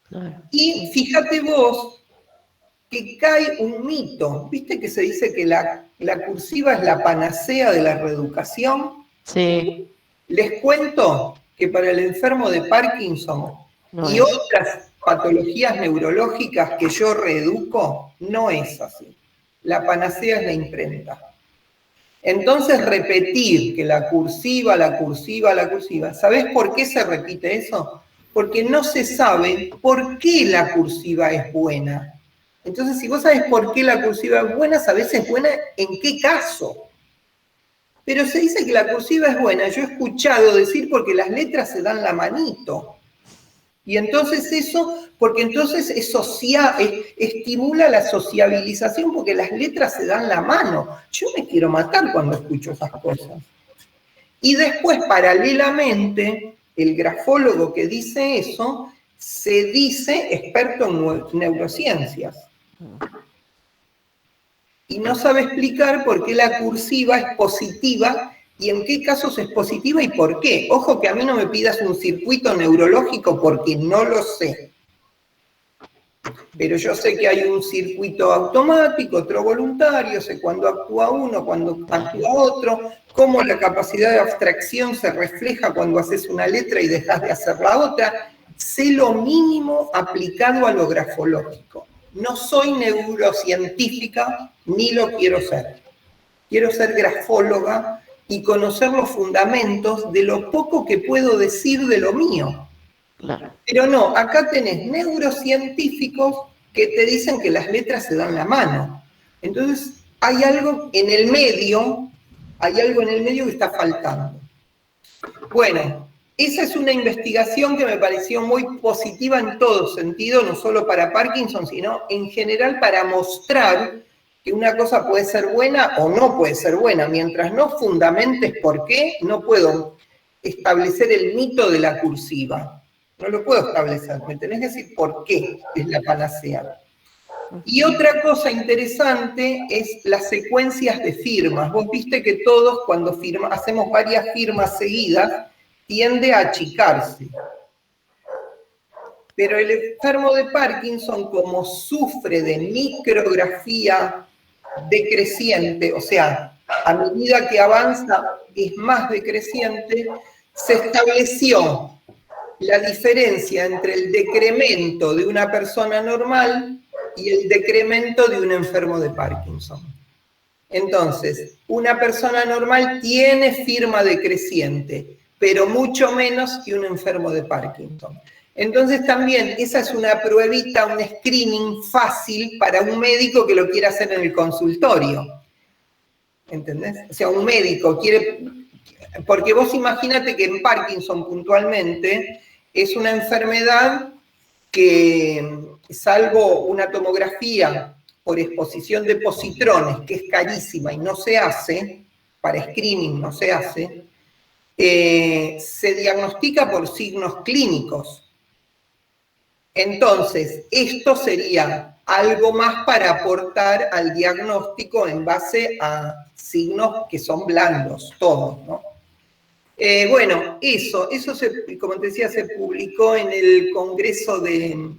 Claro. Y fíjate vos que cae un mito. ¿Viste que se dice que la cursiva es la panacea de la reeducación? Sí. Les cuento que para el enfermo de Parkinson y otras patologías neurológicas que yo reeduco, no es así. La panacea es la imprenta. Entonces, repetir que la cursiva, ¿sabés por qué se repite eso? Porque no se sabe por qué la cursiva es buena. Entonces, si vos sabés por qué la cursiva es buena, sabés es buena en qué caso. Pero se dice que la cursiva es buena. Yo he escuchado decir porque las letras se dan la manito. Y entonces eso, porque entonces estimula la sociabilización, porque las letras se dan la mano. Yo me quiero matar cuando escucho esas cosas. Y después, paralelamente, el grafólogo que dice eso, se dice experto en neurociencias. Y no sabe explicar por qué la cursiva es positiva y en qué casos es positiva y por qué. Ojo que a mí no me pidas un circuito neurológico porque no lo sé. Pero yo sé que hay un circuito automático, otro voluntario, sé cuándo actúa uno, cuándo actúa otro, cómo la capacidad de abstracción se refleja cuando haces una letra y dejas de hacer la otra. Sé lo mínimo aplicado a lo grafológico. No soy neurocientífica, ni lo quiero ser. Quiero ser grafóloga y conocer los fundamentos de lo poco que puedo decir de lo mío. Claro. Pero no, acá tenés neurocientíficos que te dicen que las letras se dan la mano. Entonces, hay algo en el medio que está faltando. Bueno, esa es una investigación que me pareció muy positiva en todo sentido, no solo para Parkinson, sino en general para mostrar que una cosa puede ser buena o no puede ser buena. Mientras no fundamentes por qué, no puedo establecer el mito de la cursiva. No lo puedo establecer, me tenés que decir por qué es la panacea. Y otra cosa interesante es las secuencias de firmas. Vos viste que todos cuando hacemos varias firmas seguidas, tiende a achicarse. Pero el enfermo de Parkinson, como sufre de micrografía decreciente, o sea, a medida que avanza es más decreciente, se estableció la diferencia entre el decremento de una persona normal y el decremento de un enfermo de Parkinson. Entonces, una persona normal tiene firma decreciente, pero mucho menos que un enfermo de Parkinson. Entonces también esa es una pruebita, un screening fácil para un médico que lo quiera hacer en el consultorio. ¿Entendés? O sea, un médico quiere... Porque vos imagínate que en Parkinson puntualmente es una enfermedad que, salvo una tomografía por exposición de positrones, que es carísima y no se hace, para screening no se hace, se diagnostica por signos clínicos. Entonces, esto sería algo más para aportar al diagnóstico en base a signos que son blandos, todos, ¿no? Bueno, eso como te decía, se publicó en el Congreso de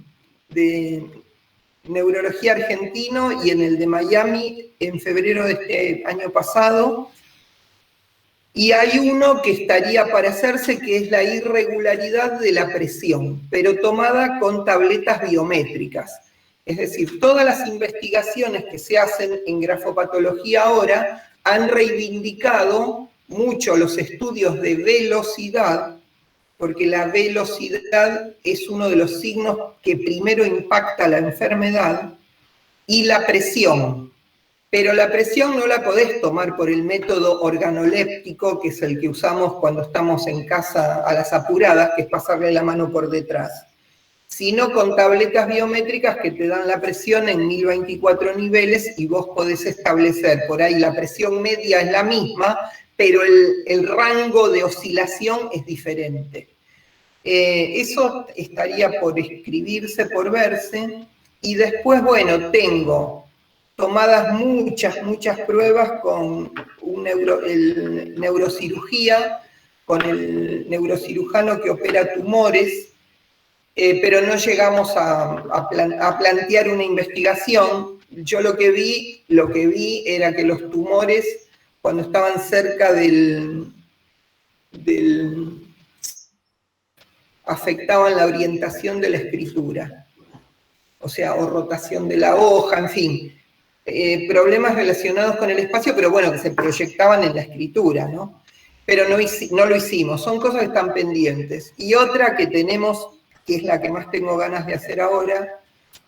Neurología Argentino y en el de Miami en febrero de este año pasado. Y hay uno que estaría para hacerse, que es la irregularidad de la presión, pero tomada con tabletas biométricas. Es decir, todas las investigaciones que se hacen en grafopatología ahora han reivindicado mucho los estudios de velocidad, porque la velocidad es uno de los signos que primero impacta la enfermedad, y la presión. Pero la presión no la podés tomar por el método organoléptico, que es el que usamos cuando estamos en casa a las apuradas, que es pasarle la mano por detrás, sino con tabletas biométricas que te dan la presión en 1024 niveles y vos podés establecer, por ahí la presión media es la misma, pero el rango de oscilación es diferente. Eso estaría por escribirse, por verse, y después, bueno, tengo tomadas muchas pruebas con neurocirugía, con el neurocirujano que opera tumores, pero no llegamos a plantear una investigación. Yo lo que vi era que los tumores, cuando estaban cerca afectaban la orientación de la escritura, o sea, o rotación de la hoja, en fin, problemas relacionados con el espacio, pero bueno, que se proyectaban en la escritura, ¿no? Pero no lo hicimos, son cosas que están pendientes. Y otra que tenemos, que es la que más tengo ganas de hacer ahora,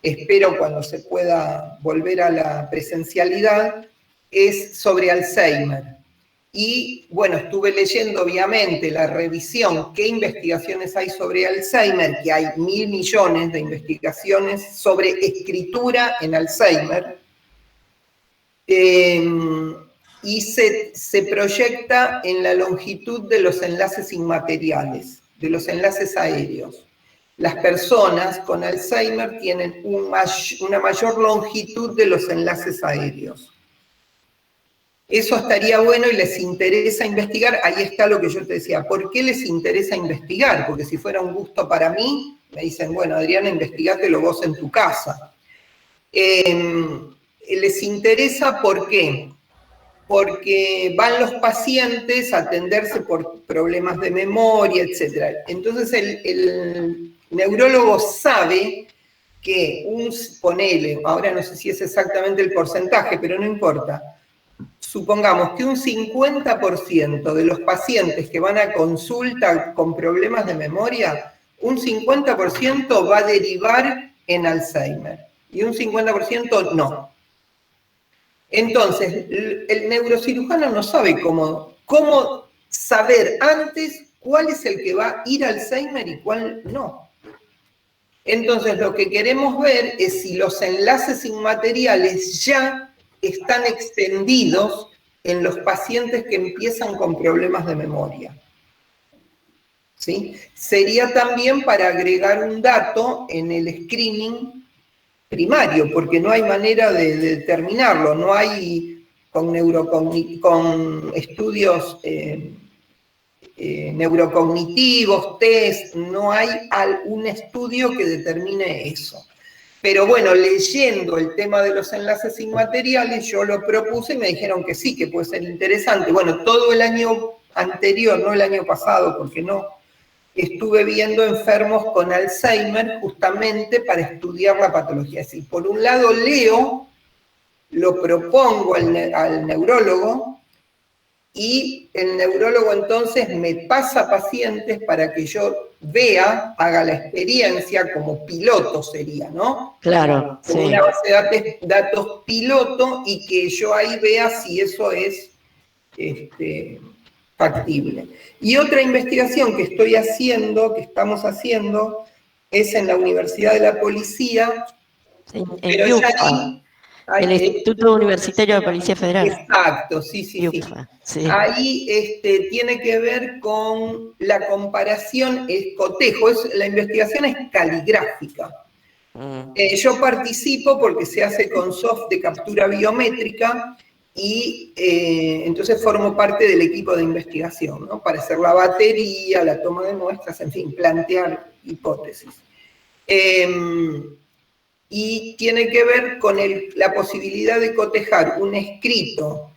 espero cuando se pueda volver a la presencialidad, es sobre Alzheimer. Y bueno, estuve leyendo obviamente la revisión, qué investigaciones hay sobre Alzheimer, que hay 1.000 millones de investigaciones sobre escritura en Alzheimer. Y se proyecta en la longitud de los enlaces inmateriales, de los enlaces aéreos. Las personas con Alzheimer tienen una mayor longitud de los enlaces aéreos. Eso estaría bueno y les interesa investigar. Ahí está lo que yo te decía. ¿Por qué les interesa investigar? Porque si fuera un gusto para mí, me dicen, bueno, Adriana, investigátelo vos en tu casa. Les interesa, ¿por qué? Porque van los pacientes a atenderse por problemas de memoria, etc. Entonces el neurólogo sabe que ponele, ahora no sé si es exactamente el porcentaje, pero no importa, supongamos que un 50% de los pacientes que van a consulta con problemas de memoria, un 50% va a derivar en Alzheimer y un 50% no. Entonces, el neurocirujano no sabe cómo saber antes cuál es el que va a ir a Alzheimer y cuál no. Entonces, lo que queremos ver es si los enlaces inmateriales ya están extendidos en los pacientes que empiezan con problemas de memoria. ¿Sí? Sería también para agregar un dato en el screening primario, porque no hay manera de determinarlo, no hay con estudios neurocognitivos, test, no hay un estudio que determine eso. Pero bueno, leyendo el tema de los enlaces inmateriales, yo lo propuse y me dijeron que sí, que puede ser interesante. Bueno, todo el año anterior, no el año pasado, porque no, estuve viendo enfermos con Alzheimer justamente para estudiar la patología. Es decir, por un lado leo, lo propongo al neurólogo, y el neurólogo entonces me pasa pacientes para que yo vea, haga la experiencia, como piloto sería, ¿no? Claro, como sí. una base de datos piloto, y que yo ahí vea si eso es factible. Y otra investigación que estamos haciendo, es en la Universidad de la Policía, En UPA, el Instituto Universitario de la Policía Federal. Exacto, sí. UPA, sí. Ahí tiene que ver con la comparación, cotejo, la investigación es caligráfica. Yo participo porque se hace con software de captura biométrica, y entonces formo parte del equipo de investigación, ¿no? Para hacer la batería, la toma de muestras, en fin, plantear hipótesis. Y tiene que ver con la posibilidad de cotejar un escrito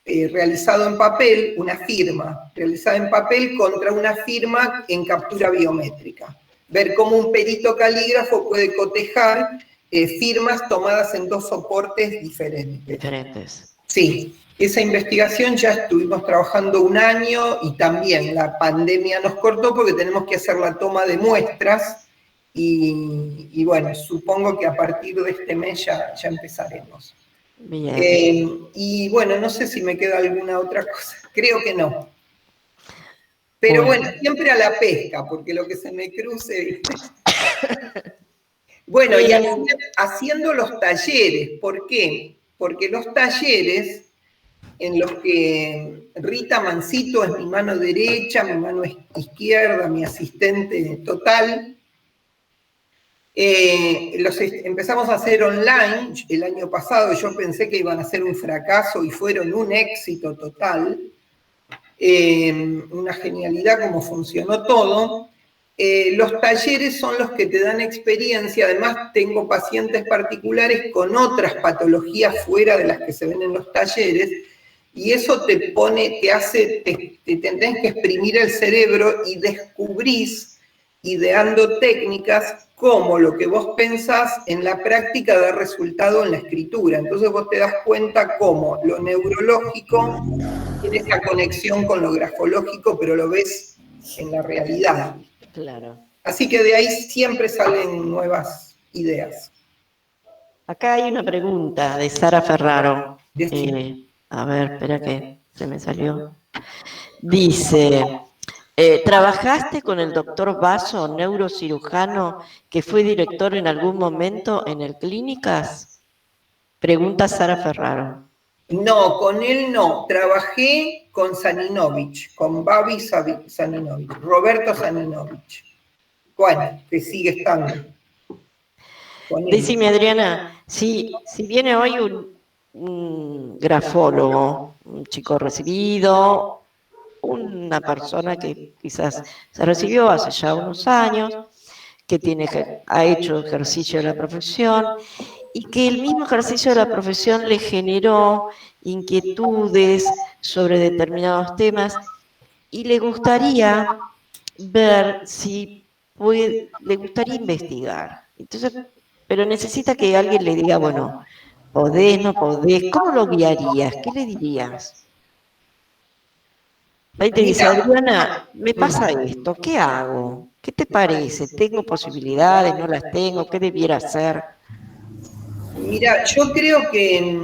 realizado en papel, una firma realizada en papel contra una firma en captura biométrica. Ver cómo un perito calígrafo puede cotejar firmas tomadas en dos soportes diferentes. Sí, esa investigación ya estuvimos trabajando un año, y también la pandemia nos cortó porque tenemos que hacer la toma de muestras, y bueno, supongo que a partir de este mes ya empezaremos. Bien. Y bueno, no sé si me queda alguna otra cosa, creo que no. Pero bueno, siempre a la pesca, porque lo que se me cruce... Bueno, y haciendo los talleres, ¿por qué? Porque los talleres en los que Rita Mancito es mi mano derecha, mi mano izquierda, mi asistente total, los empezamos a hacer online el año pasado. Yo pensé que iban a ser un fracaso y fueron un éxito total. Una genialidad como funcionó todo. Los talleres son los que te dan experiencia. Además, tengo pacientes particulares con otras patologías fuera de las que se ven en los talleres, y eso te tenés que exprimir el cerebro, y descubrís, ideando técnicas, cómo lo que vos pensás en la práctica da resultado en la escritura. Entonces vos te das cuenta cómo lo neurológico tiene esa conexión con lo grafológico, pero lo ves en la realidad. Claro. Así que de ahí siempre salen nuevas ideas. Acá hay una pregunta de Sara Ferraro. A ver, espera que se me salió. Dice, ¿trabajaste con el doctor Basso, neurocirujano, que fue director en algún momento en el Clínicas? Pregunta Sara Ferraro. No, con él no. Trabajé con Saninovich, con Babi Saninovich, Roberto Saninovich. Bueno, que sigue estando. Decime, Adriana, si viene hoy un grafólogo, un chico recibido, una persona que quizás se recibió hace ya unos años, que ha hecho ejercicio de la profesión y que el mismo ejercicio de la profesión le generó inquietudes sobre determinados temas y le gustaría ver si le gustaría investigar. Entonces, pero necesita que alguien le diga, bueno, podés, no podés, ¿cómo lo guiarías? ¿Qué le dirías? Ahí te dice, Adriana, me pasa esto, ¿qué hago? ¿Qué te parece? ¿Tengo posibilidades? ¿No las tengo? ¿Qué debiera hacer? Mira, yo creo que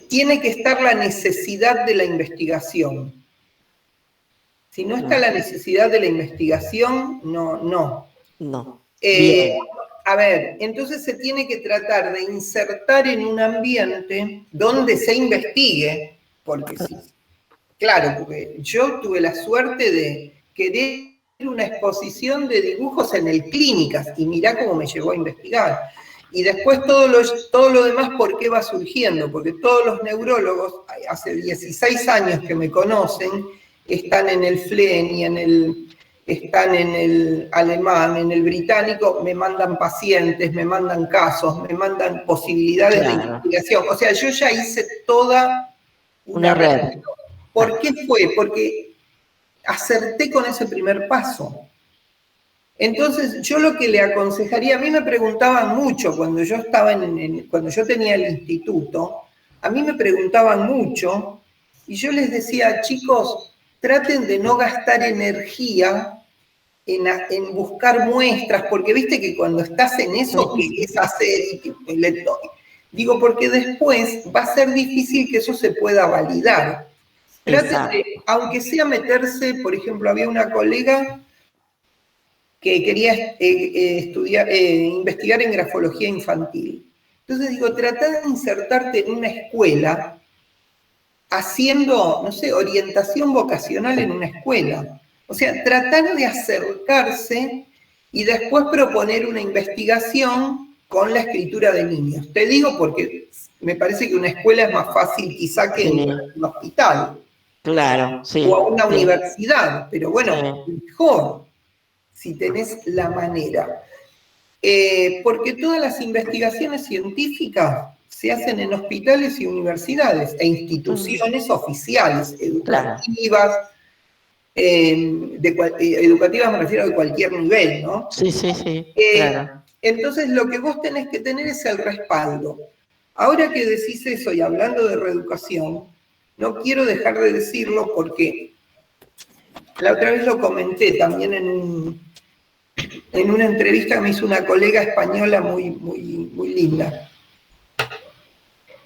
tiene que estar la necesidad de la investigación. Si no está la necesidad de la investigación, no. A ver, entonces se tiene que tratar de insertar en un ambiente donde se investigue, porque sí, claro, porque yo tuve la suerte de querer una exposición de dibujos en el Clínicas, y mirá cómo me llevó a investigar. Y después todo lo demás, ¿por qué va surgiendo? Porque todos los neurólogos, hace 16 años que me conocen, están en el FLEN y están en el alemán, en el británico, me mandan pacientes, me mandan casos, me mandan posibilidades de investigación. O sea, yo ya hice toda una red. ¿Por qué fue? Porque acerté con ese primer paso. Entonces, yo lo que le aconsejaría, a mí me preguntaban mucho cuando yo estaba cuando yo tenía el instituto, a mí me preguntaban mucho y yo les decía, chicos, traten de no gastar energía en buscar muestras, porque viste que cuando estás en eso, ¿qué es hacer? Digo, porque después va a ser difícil que eso se pueda validar. Traten de, aunque sea meterse, por ejemplo, había una colega que quería investigar en grafología infantil. Entonces digo, trata de insertarte en una escuela haciendo, no sé, orientación vocacional en una escuela. O sea, tratar de acercarse y después proponer una investigación con la escritura de niños. Te digo porque me parece que una escuela es más fácil quizá que en un hospital. Claro, sí. O a una universidad, pero bueno, mejor si tenés la manera. Porque todas las investigaciones científicas se hacen en hospitales y universidades e instituciones oficiales, educativas, educativas me refiero a cualquier nivel, ¿no? Sí. Claro. Entonces lo que vos tenés que tener es el respaldo. Ahora que decís eso y hablando de reeducación, no quiero dejar de decirlo porque la otra vez lo comenté también en una entrevista que me hizo una colega española muy linda.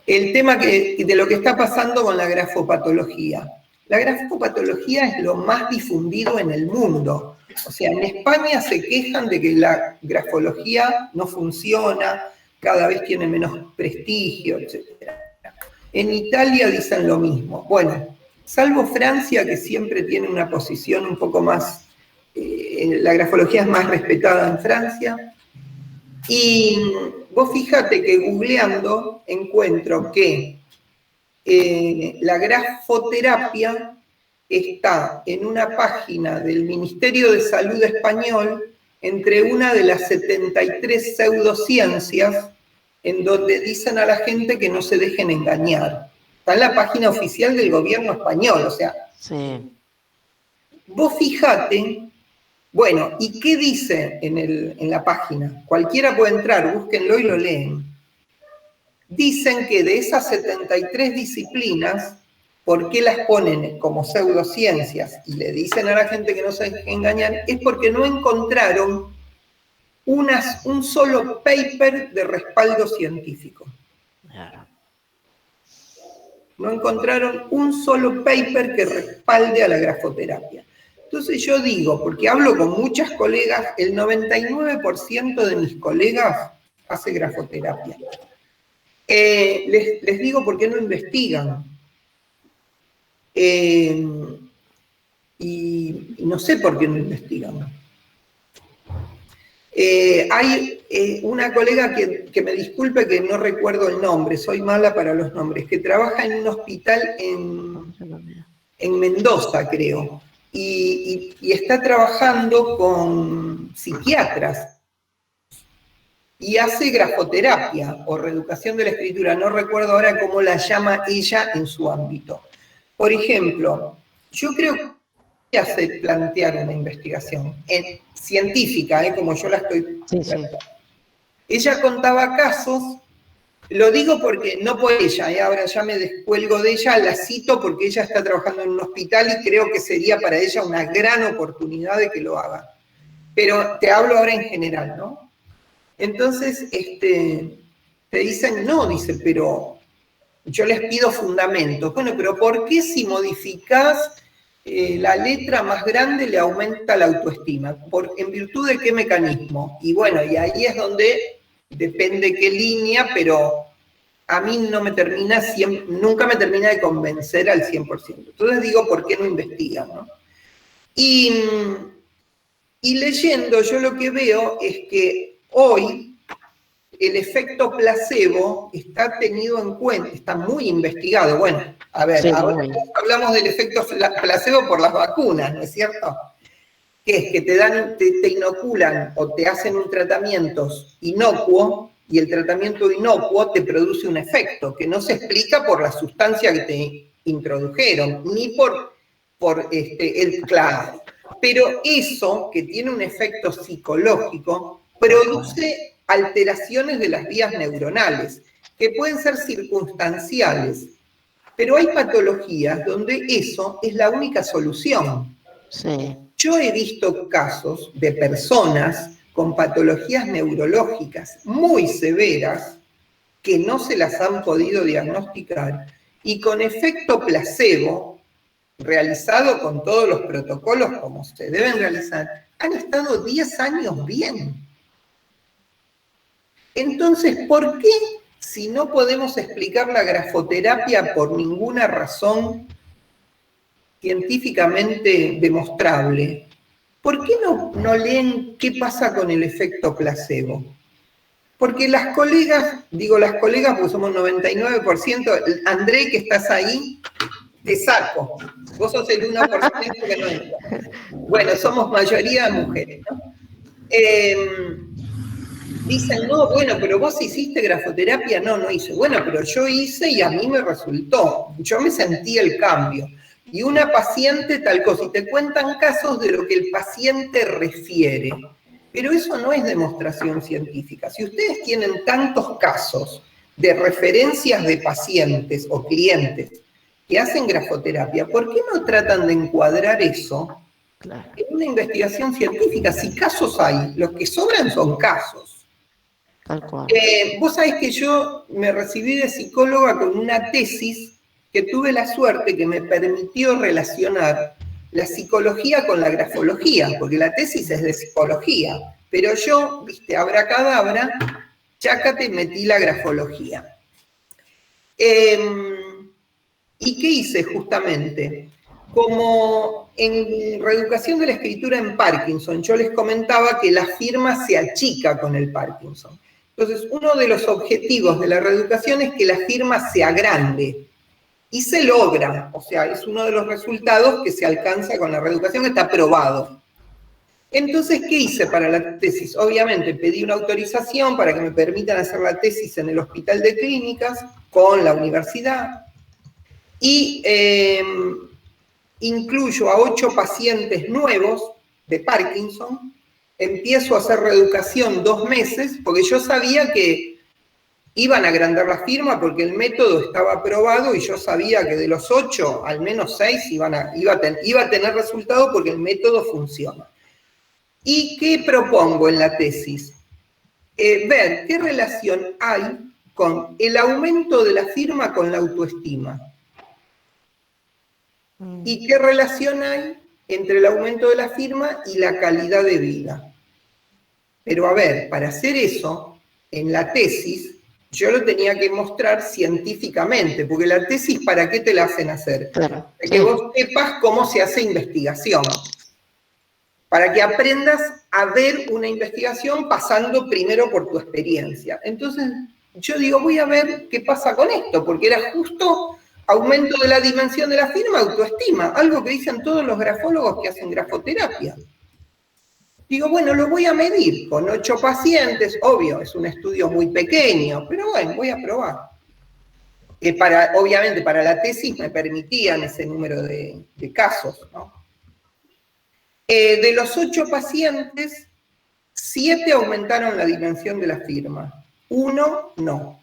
El tema de lo que está pasando con la grafopatología. La grafopatología es lo más difundido en el mundo. O sea, en España se quejan de que la grafología no funciona, cada vez tiene menos prestigio, etc. En Italia dicen lo mismo. Bueno, salvo Francia, que siempre tiene una posición un poco más... la grafología es más respetada en Francia. Y vos fíjate que googleando encuentro que la grafoterapia está en una página del Ministerio de Salud español entre una de las 73 pseudociencias en donde dicen a la gente que no se dejen engañar. Está en la página oficial del gobierno español, o sea. Sí. Vos fíjate, bueno, ¿y qué dice en la página? Cualquiera puede entrar, búsquenlo y lo leen. Dicen que de esas 73 disciplinas, ¿por qué las ponen como pseudociencias y le dicen a la gente que no se dejen engañar? Es porque no encontraron un solo paper de respaldo científico. Claro. no encontraron un solo paper que respalde a la grafoterapia. Entonces yo digo, porque hablo con muchas colegas, el 99% de mis colegas hace grafoterapia. Les digo por qué no investigan. Y no sé por qué no investigan. Hay una colega que me disculpe que no recuerdo el nombre, soy mala para los nombres, que trabaja en un hospital en Mendoza, creo, y está trabajando con psiquiatras y hace grafoterapia o reeducación de la escritura, no recuerdo ahora cómo la llama ella en su ámbito. Por ejemplo, yo creo que hace plantear una investigación científica, como yo la estoy... Sí. Ella contaba casos, lo digo porque, no por ella, ahora ya me descuelgo de ella, la cito porque ella está trabajando en un hospital y creo que sería para ella una gran oportunidad de que lo haga. Pero te hablo ahora en general, ¿no? Entonces, te dicen, no, dice, pero yo les pido fundamentos. Bueno, pero ¿por qué si modificás la letra más grande le aumenta la autoestima? ¿En virtud de qué mecanismo? Y bueno, y ahí es donde depende qué línea, pero a mí no me termina, nunca me termina de convencer al 100%. Entonces digo, ¿por qué no investigan, no? Y leyendo, yo lo que veo es que hoy el efecto placebo está tenido en cuenta, está muy investigado. Bueno, a ver, sí, ahora hablamos del efecto placebo por las vacunas, ¿no es cierto? Que es que te inoculan o te hacen un tratamiento inocuo, y el tratamiento inocuo te produce un efecto que no se explica por la sustancia que te introdujeron, ni por el claro. Pero eso, que tiene un efecto psicológico, produce alteraciones de las vías neuronales, que pueden ser circunstanciales, pero hay patologías donde eso es la única solución. Sí. Yo he visto casos de personas con patologías neurológicas muy severas que no se las han podido diagnosticar y con efecto placebo, realizado con todos los protocolos como se deben realizar, han estado 10 años bien. Entonces, ¿por qué, si no podemos explicar la grafoterapia por ninguna razón científicamente demostrable, ¿por qué no leen qué pasa con el efecto placebo? Porque las colegas, digo las colegas porque somos 99%, André, que estás ahí, te saco. Vos sos el 1% que no entra. Bueno, somos mayoría mujeres, ¿no? Dicen, no, bueno, pero vos hiciste grafoterapia. No, no hice. Bueno, pero yo hice y a mí me resultó. Yo me sentí el cambio. Y una paciente tal cosa. Y te cuentan casos de lo que el paciente refiere. Pero eso no es demostración científica. Si ustedes tienen tantos casos de referencias de pacientes o clientes que hacen grafoterapia, ¿por qué no tratan de encuadrar eso en una investigación científica? Si casos hay, los que sobran son casos. Tal cual. Vos sabés que yo me recibí de psicóloga con una tesis que tuve la suerte que me permitió relacionar la psicología con la grafología, porque la tesis es de psicología, pero yo, viste, abracadabra, chácate, metí la grafología. ¿Y qué hice justamente? Como en reeducación de la escritura en Parkinson, yo les comentaba que la firma se achica con el Parkinson. Entonces, uno de los objetivos de la reeducación es que la firma sea grande. Y se logra, o sea, es uno de los resultados que se alcanza con la reeducación, que está probado. Entonces, ¿qué hice para la tesis? Obviamente, pedí una autorización para que me permitan hacer la tesis en el Hospital de Clínicas con la universidad. Y incluyo a 8 pacientes nuevos de Parkinson, empiezo a hacer reeducación 2 meses, porque yo sabía que iban a agrandar la firma porque el método estaba aprobado y yo sabía que de los 8, al menos 6 iba a tener resultado porque el método funciona. ¿Y qué propongo en la tesis? Ver qué relación hay con el aumento de la firma con la autoestima. y qué relación hay entre el aumento de la firma y la calidad de vida. Pero a ver, para hacer eso, en la tesis, yo lo tenía que mostrar científicamente, porque la tesis, ¿para qué te la hacen hacer? Claro, Para que vos sepas cómo se hace investigación. Para que aprendas a ver una investigación pasando primero por tu experiencia. Entonces, yo digo, voy a ver qué pasa con esto, porque era justo aumento de la dimensión de la firma, autoestima, algo que dicen todos los grafólogos que hacen grafoterapia. Digo, bueno, lo voy a medir con 8 pacientes, obvio, es un estudio muy pequeño, pero bueno, voy a probar. Obviamente para la tesis me permitían ese número de casos, ¿no? De los 8 pacientes, 7 aumentaron la dimensión de la firma, 1 no.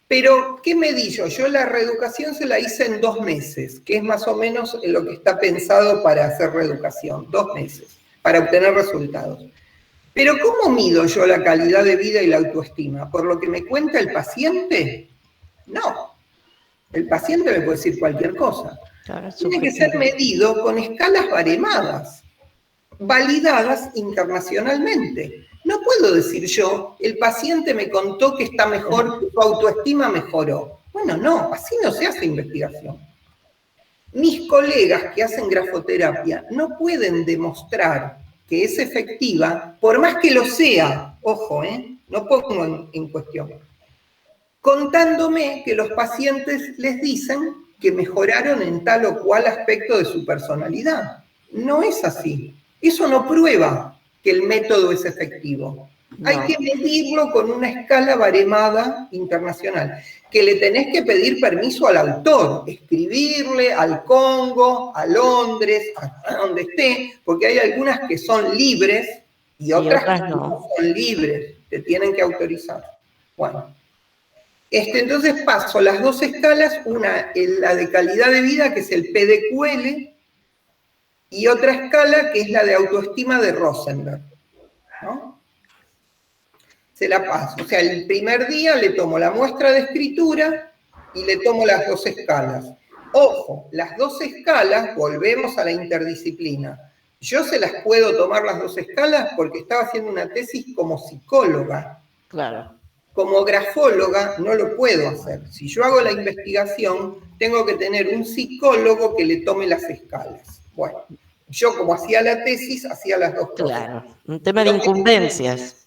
Pero, ¿qué medí yo? Yo la reeducación se la hice en 2 meses, que es más o menos lo que está pensado para hacer reeducación, 2 meses, para obtener resultados. Pero, ¿cómo mido yo la calidad de vida y la autoestima? ¿Por lo que me cuenta el paciente? No. El paciente me puede decir cualquier cosa. Claro, tiene que ser medido con escalas baremadas, validadas internacionalmente. No puedo decir yo, el paciente me contó que está mejor, que su autoestima mejoró. Bueno, no, así no se hace investigación. Mis colegas que hacen grafoterapia no pueden demostrar que es efectiva, por más que lo sea, ojo, no pongo en cuestión, contándome que los pacientes les dicen que mejoraron en tal o cual aspecto de su personalidad. No es así. Eso no prueba que el método es efectivo. No. Hay que medirlo con una escala baremada internacional, que le tenés que pedir permiso al autor, escribirle al Congo, a Londres, a donde esté, porque hay algunas que son libres y otras que no son libres, te tienen que autorizar. Bueno, entonces paso las 2 escalas, una es la de calidad de vida, que es el PDQL, y otra escala que es la de autoestima de Rosenberg, ¿no? Se la paso. O sea, el primer día le tomo la muestra de escritura y le tomo las 2 escalas. Ojo, las 2 escalas, volvemos a la interdisciplina. Yo se las puedo tomar las 2 escalas porque estaba haciendo una tesis como psicóloga. Claro. Como grafóloga no lo puedo hacer. Si yo hago la investigación, tengo que tener un psicólogo que le tome las escalas. Bueno, yo como hacía la tesis, hacía las 2 cosas. Claro, un tema de incumbencias.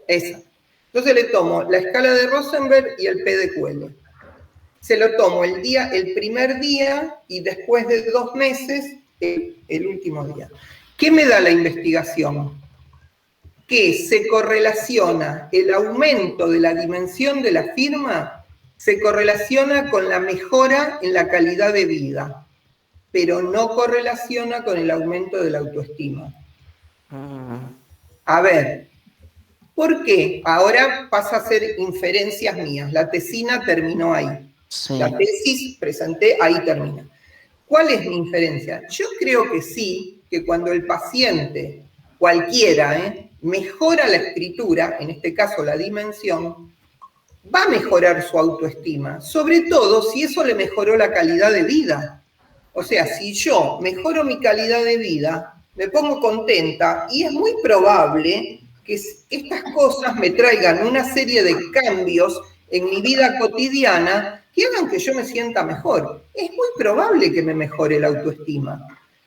Esa. Entonces le tomo la escala de Rosenberg y el PDQL. Se lo tomo el primer día y después de 2 meses, el último día. ¿Qué me da la investigación? Que se correlaciona el aumento de la dimensión de la firma, se correlaciona con la mejora en la calidad de vida, pero no correlaciona con el aumento de la autoestima. A ver, ¿por qué? Ahora pasa a ser inferencias mías. La tesina terminó ahí. Sí. La tesis presenté, ahí termina. ¿Cuál es mi inferencia? Yo creo que sí, que cuando el paciente, cualquiera, mejora la escritura, en este caso la dimensión, va a mejorar su autoestima, sobre todo si eso le mejoró la calidad de vida. O sea, si yo mejoro mi calidad de vida, me pongo contenta y es muy probable que estas cosas me traigan una serie de cambios en mi vida cotidiana que hagan que yo me sienta mejor. Es muy probable que me mejore la autoestima.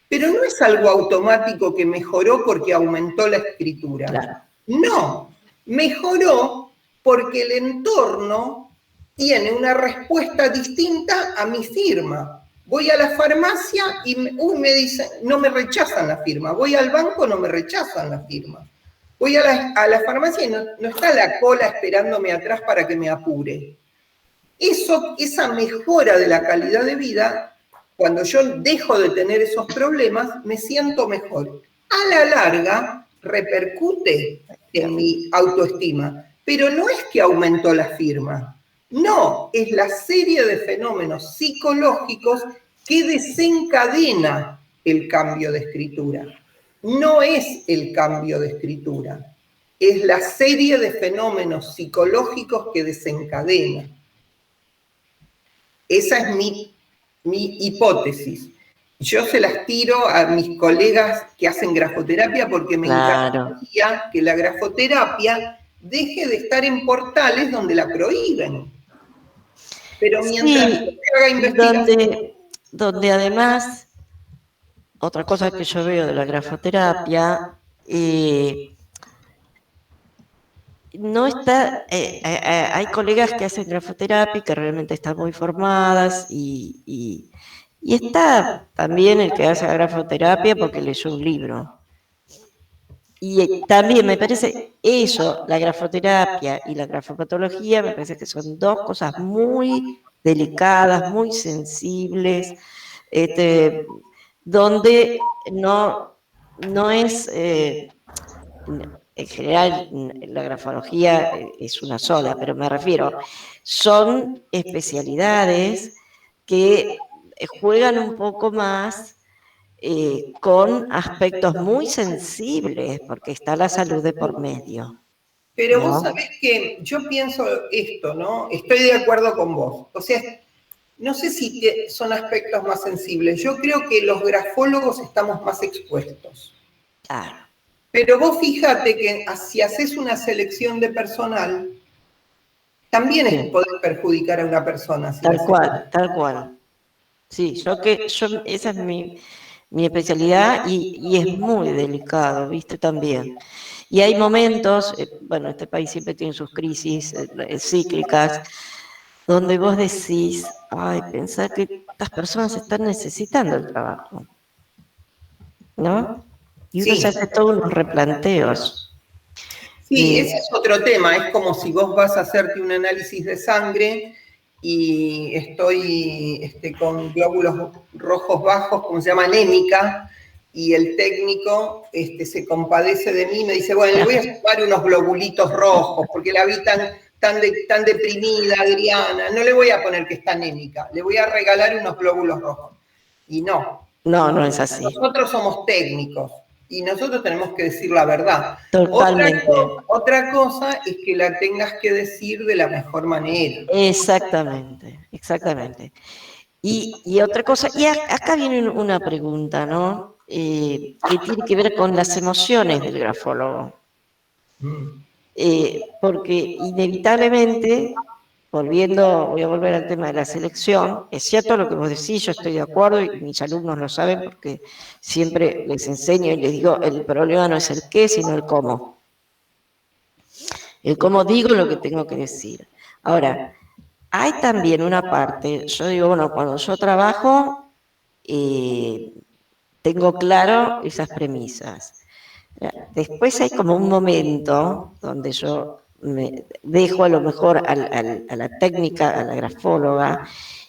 Pero no es algo automático que mejoró porque aumentó la escritura. Claro. No, mejoró porque el entorno tiene una respuesta distinta a mi firma. Voy a la farmacia y me dicen, no me rechazan la firma. Voy al banco, no me rechazan la firma. Voy a la farmacia y no está la cola esperándome atrás para que me apure. Esa mejora de la calidad de vida, cuando yo dejo de tener esos problemas, me siento mejor. A la larga, repercute en mi autoestima, pero no es que aumentó la firma. No, es la serie de fenómenos psicológicos que desencadena el cambio de escritura. No es el cambio de escritura, es la serie de fenómenos psicológicos que desencadena. Esa es mi hipótesis. yo se las tiro a mis colegas que hacen grafoterapia porque me encantaría que la grafoterapia deje de estar en portales donde la prohíben. Pero mientras se haga investigación... Donde además, otra cosa que yo veo de la grafoterapia, no está, hay colegas que hacen grafoterapia que realmente están muy formadas y está también el que hace grafoterapia porque leyó un libro. Y también me parece eso, la grafoterapia y la grafopatología, me parece que son dos cosas muy delicadas, muy sensibles, donde no es... en general, la grafología es una sola, pero me refiero, son especialidades que juegan un poco más con aspectos muy sensibles, porque está la salud de por medio. Pero vos sabés que yo pienso esto, ¿no? Estoy de acuerdo con vos. O sea, no sé si son aspectos más sensibles. Yo creo que los grafólogos estamos más expuestos. Claro. Pero vos fíjate que si haces una selección de personal, también podés perjudicar a una persona. Tal cual. Sí, esa es mi especialidad y es muy delicado, ¿viste? También. Y hay momentos, bueno, este país siempre tiene sus crisis cíclicas, donde vos decís, ay, pensar que estas personas están necesitando el trabajo, ¿no? Y uno se hace todos unos replanteos. Sí, ese es otro tema, es como si vos vas a hacerte un análisis de sangre y estoy con glóbulos rojos bajos, como se llama, anémica, y el técnico se compadece de mí y me dice, bueno, le voy a sumar unos globulitos rojos, porque la vi tan deprimida, Adriana, no le voy a poner que está anémica, le voy a regalar unos glóbulos rojos. Y no. No es así. Nosotros somos técnicos y nosotros tenemos que decir la verdad. Totalmente. Otra cosa es que la tengas que decir de la mejor manera. Exactamente. Y otra cosa, y acá viene una pregunta, ¿no? Que tiene que ver con las emociones del grafólogo. Porque inevitablemente, voy a volver al tema de la selección, es cierto lo que vos decís, yo estoy de acuerdo y mis alumnos lo saben porque siempre les enseño y les digo, el problema no es el qué, sino el cómo. El cómo digo lo que tengo que decir. Ahora, hay también una parte, yo digo, bueno, cuando yo trabajo, tengo claro esas premisas. Después hay como un momento donde yo me dejo a lo mejor a la técnica, a la grafóloga,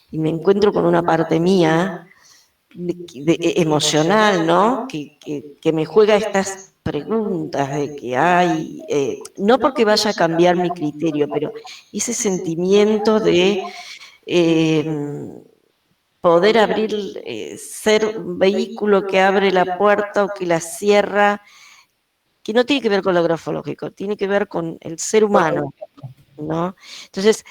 y me encuentro con una parte mía emocional, ¿no? Que me juega estas preguntas de que hay, no porque vaya a cambiar mi criterio, pero ese sentimiento de poder abrir, ser un vehículo que abre la puerta o que la cierra, que no tiene que ver con lo grafológico, tiene que ver con el ser humano, ¿no? Entonces,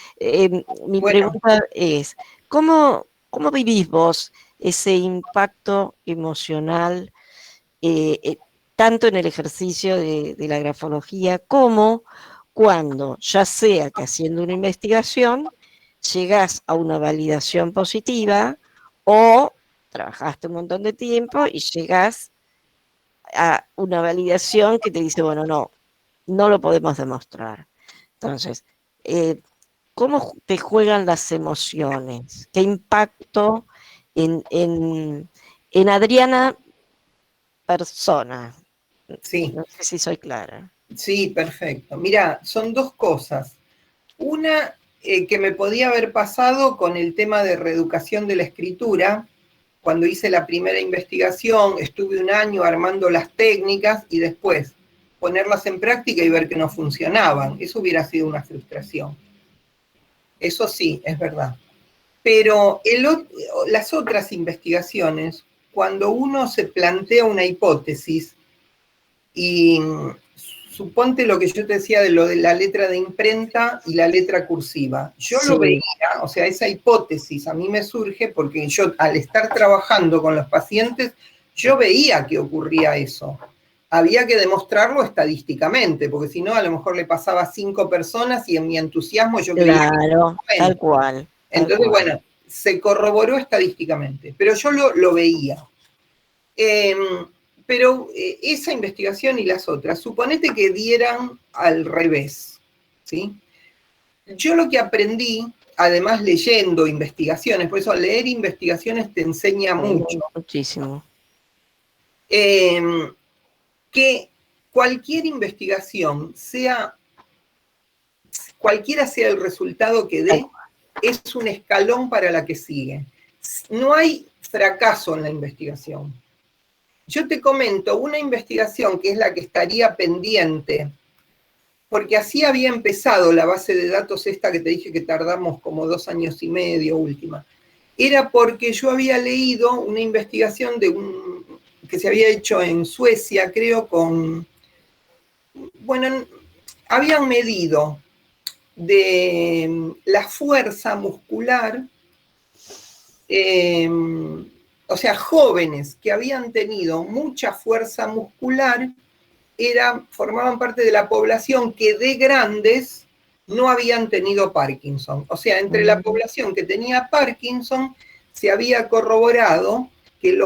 mi pregunta es, ¿cómo vivís vos ese impacto emocional, tanto en el ejercicio de la grafología como cuando, ya sea que haciendo una investigación, llegás a una validación positiva o trabajaste un montón de tiempo y llegás a una validación que te dice, bueno, no lo podemos demostrar. Entonces, ¿cómo te juegan las emociones? ¿Qué impacto en Adriana persona? Sí. No sé si soy clara. Sí, perfecto. Mira, son dos cosas. Una que me podía haber pasado con el tema de reeducación de la escritura. Cuando hice la primera investigación, estuve un año armando las técnicas y después ponerlas en práctica y ver que no funcionaban. Eso hubiera sido una frustración. Eso sí, es verdad. Pero las otras investigaciones, cuando uno se plantea una hipótesis y suponte lo que yo te decía de lo de la letra de imprenta y la letra cursiva. Yo lo veía, o sea, esa hipótesis a mí me surge porque yo al estar trabajando con los pacientes, yo veía que ocurría eso. Había que demostrarlo estadísticamente, porque si no, a lo mejor le pasaba a 5 personas y en mi entusiasmo yo creía que... Claro, tal cual. Entonces, bueno, se corroboró estadísticamente, pero yo lo veía. Pero esa investigación y las otras, suponete que dieran al revés, ¿sí? Yo lo que aprendí, además leyendo investigaciones, por eso leer investigaciones te enseña mucho. Muchísimo. Que cualquier investigación, cualquiera sea el resultado que dé, es un escalón para la que sigue. No hay fracaso en la investigación. Yo te comento una investigación que es la que estaría pendiente, porque así había empezado la base de datos esta que te dije que tardamos como 2 años y medio última. Era porque yo había leído una investigación que se había hecho en Suecia, creo, habían medido de la fuerza muscular, o sea, jóvenes que habían tenido mucha fuerza muscular formaban parte de la población que de grandes no habían tenido Parkinson. O sea, entre la población que tenía Parkinson se había corroborado que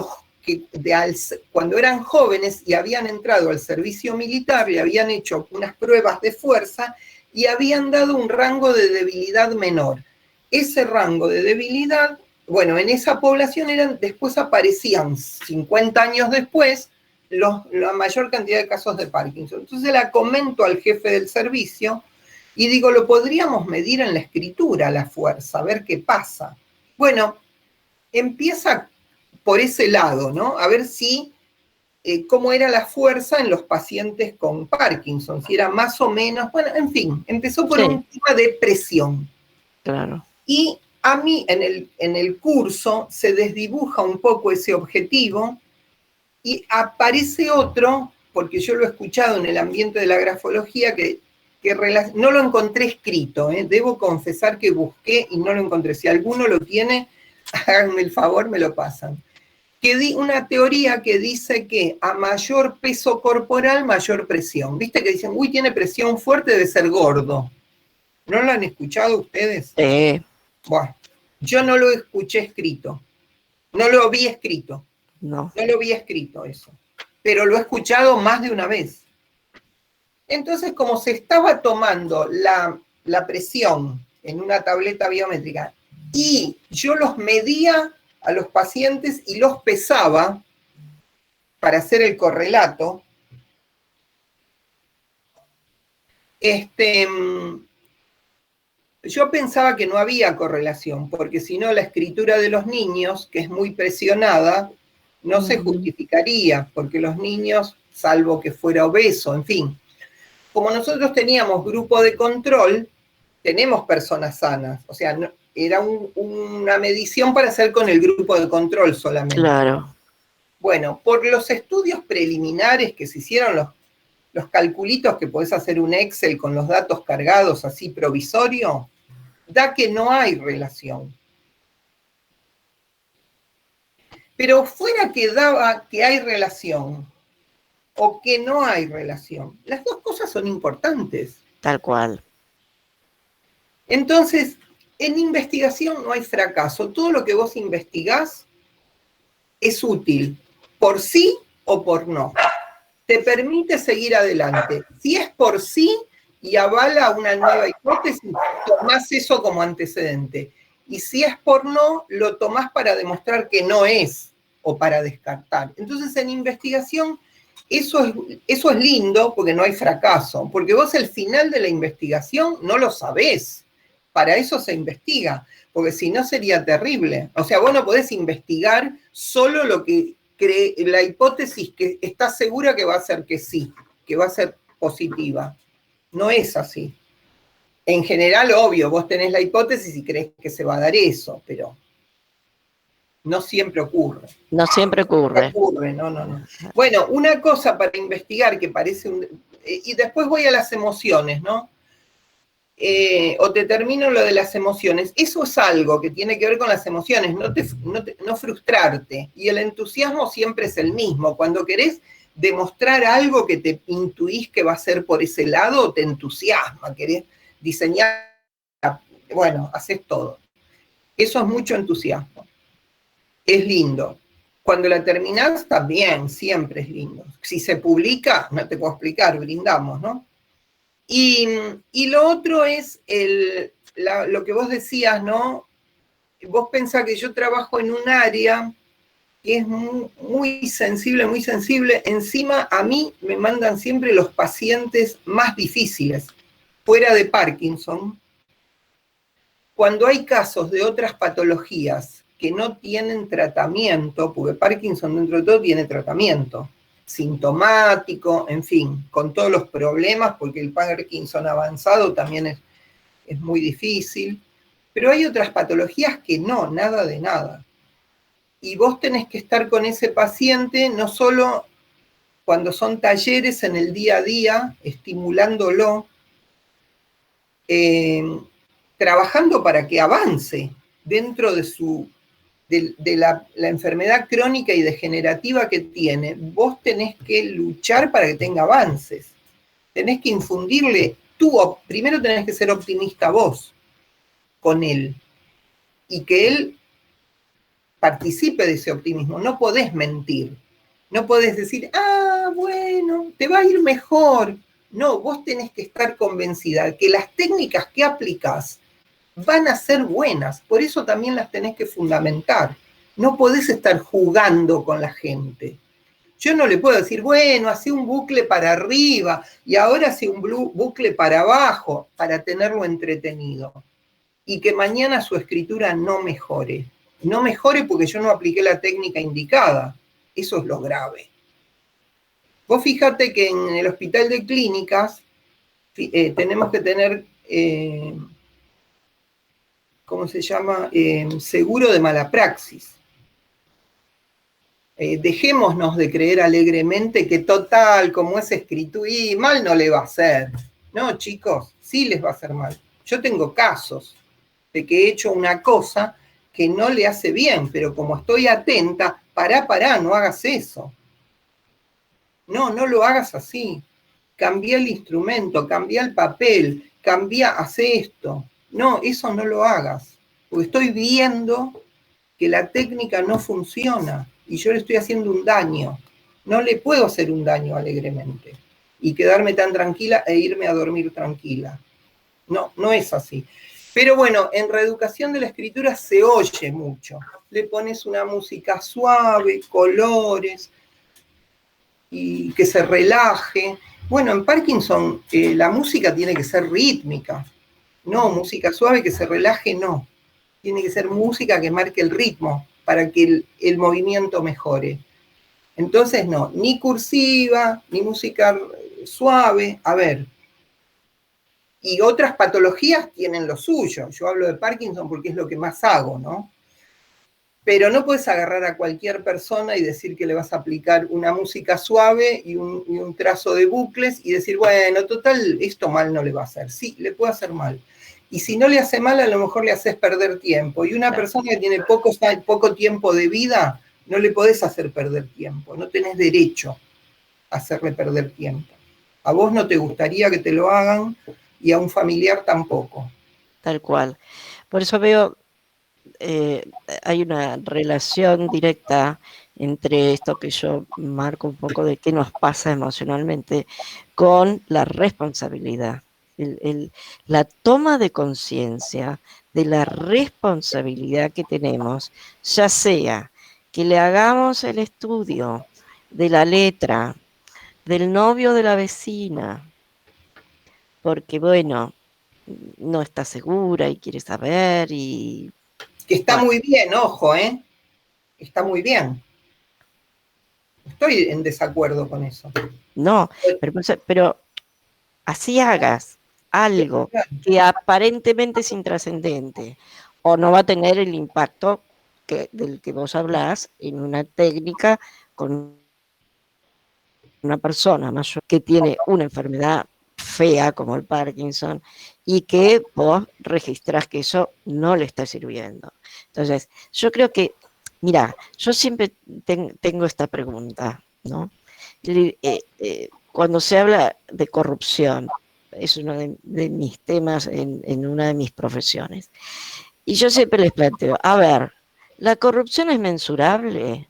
cuando eran jóvenes y habían entrado al servicio militar, le habían hecho unas pruebas de fuerza y habían dado un rango de debilidad menor. Ese rango de debilidad, bueno, en esa población después aparecían 50 años después la mayor cantidad de casos de Parkinson. Entonces la comento al jefe del servicio y digo, lo podríamos medir en la escritura, la fuerza, a ver qué pasa. Bueno, empieza por ese lado, ¿no? A ver cómo era la fuerza en los pacientes con Parkinson, si era más o menos, bueno, en fin, empezó por un tema de presión. Claro. Y a mí en el curso se desdibuja un poco ese objetivo y aparece otro, porque yo lo he escuchado en el ambiente de la grafología, que no lo encontré escrito, debo confesar que busqué y no lo encontré. Si alguno lo tiene, háganme el favor, me lo pasan. Una teoría que dice que a mayor peso corporal, mayor presión. ¿Viste que dicen, uy, tiene presión fuerte, debe ser gordo? ¿No lo han escuchado ustedes? Bueno, yo no lo escuché escrito. No lo vi escrito. No lo vi escrito eso. Pero lo he escuchado más de una vez. Entonces, como se estaba tomando la presión en una tableta biométrica y yo los medía a los pacientes y los pesaba para hacer el correlato, yo pensaba que no había correlación, porque si no la escritura de los niños, que es muy presionada, no se justificaría, porque los niños, salvo que fuera obeso, en fin. Como nosotros teníamos grupo de control, tenemos personas sanas, o sea, era una medición para hacer con el grupo de control solamente. Claro. Bueno, por los estudios preliminares que se hicieron, los calculitos que podés hacer un Excel con los datos cargados así provisorio, da que no hay relación. Pero fuera que daba que hay relación o que no hay relación, las dos cosas son importantes. Tal cual. Entonces, en investigación no hay fracaso. Todo lo que vos investigás es útil, por sí o por no. Te permite seguir adelante. Si es por sí y avala una nueva hipótesis, tomás eso como antecedente. Y si es por no, lo tomás para demostrar que no es o para descartar. Entonces, en investigación, eso es lindo porque no hay fracaso. Porque vos el final de la investigación no lo sabés. Para eso se investiga, porque si no sería terrible. O sea, vos no podés investigar solo lo que cree, la hipótesis que está segura que va a ser que sí, que va a ser positiva. No es así. En general, obvio, vos tenés la hipótesis y crees que se va a dar eso, pero no siempre ocurre. No siempre ocurre. No. Bueno, una cosa para investigar que parece y después voy a las emociones, ¿no? O te termino lo de las emociones. Eso es algo que tiene que ver con las emociones, no frustrarte. Y el entusiasmo siempre es el mismo. Cuando querés demostrar algo que te intuís que va a ser por ese lado, te entusiasma, querés diseñar, bueno, haces todo. Eso es mucho entusiasmo. Es lindo. Cuando la terminás, también, siempre es lindo. Si se publica, no te puedo explicar, brindamos, ¿no? Y lo otro es lo que vos decías, ¿no? Vos pensás que yo trabajo en un área que es muy sensible, muy sensible. Encima a mí me mandan siempre los pacientes más difíciles, fuera de Parkinson. Cuando hay casos de otras patologías que no tienen tratamiento, porque Parkinson dentro de todo tiene tratamiento, sintomático, en fin, con todos los problemas, porque el Parkinson avanzado también es muy difícil, pero hay otras patologías que no, nada de nada. Y vos tenés que estar con ese paciente, no solo cuando son talleres en el día a día, estimulándolo, trabajando para que avance dentro de la enfermedad crónica y degenerativa que tiene. Vos tenés que luchar para que tenga avances. Tenés que infundirle, primero tenés que ser optimista vos con él, y que él participe de ese optimismo. No podés mentir, no podés decir, bueno, te va a ir mejor. No, vos tenés que estar convencida que las técnicas que aplicás van a ser buenas, por eso también las tenés que fundamentar. No podés estar jugando con la gente. Yo no le puedo decir, bueno, hacé un bucle para arriba y ahora hacé un bucle para abajo para tenerlo entretenido. Y que mañana su escritura no mejore. No mejore porque yo no apliqué la técnica indicada. Eso es lo grave. Vos fíjate que en el hospital de clínicas tenemos que tener, ¿cómo se llama? Seguro de mala praxis. Dejémonos de creer alegremente que total, como es escritura, y mal no le va a hacer. No, chicos, sí les va a hacer mal. Yo tengo casos de que he hecho una cosa que no le hace bien, pero como estoy atenta, pará, no hagas eso. No lo hagas así. Cambia el instrumento, cambia el papel, hace esto. No, eso no lo hagas, porque estoy viendo que la técnica no funciona y yo le estoy haciendo un daño. No le puedo hacer un daño alegremente y quedarme tan tranquila e irme a dormir tranquila. No es así. Pero bueno, en reeducación de la escritura se oye mucho. Le pones una música suave, colores, y que se relaje. Bueno, en Parkinson la música tiene que ser rítmica. No, música suave que se relaje, no. Tiene que ser música que marque el ritmo para que el movimiento mejore. Entonces no, ni cursiva, ni música suave. A ver, y otras patologías tienen lo suyo. Yo hablo de Parkinson porque es lo que más hago, ¿no? Pero no puedes agarrar a cualquier persona y decir que le vas a aplicar una música suave y un trazo de bucles y decir, bueno, total, esto mal no le va a hacer. Sí, le puede hacer mal. Y si no le hace mal, a lo mejor le haces perder tiempo. Y una persona que tiene poco tiempo de vida, no le podés hacer perder tiempo. No tenés derecho a hacerle perder tiempo. A vos no te gustaría que te lo hagan y a un familiar tampoco. Tal cual. Por eso veo, hay una relación directa entre esto que yo marco un poco de qué nos pasa emocionalmente con la responsabilidad. La toma de conciencia de la responsabilidad que tenemos, ya sea que le hagamos el estudio de la letra, del novio de la vecina, porque bueno, no está segura y quiere saber y... Que está muy bien, ojo, está muy bien. Estoy en desacuerdo con eso. No, pero así hagas algo que aparentemente es intrascendente o no va a tener el impacto del que vos hablás en una técnica con una persona mayor que tiene una enfermedad fea como el Parkinson y que vos registrás que eso no le está sirviendo. Entonces, yo creo que, mira, yo siempre tengo esta pregunta, ¿no? Cuando se habla de corrupción, es uno de mis temas en una de mis profesiones. Y yo siempre les planteo, a ver, ¿la corrupción es mensurable?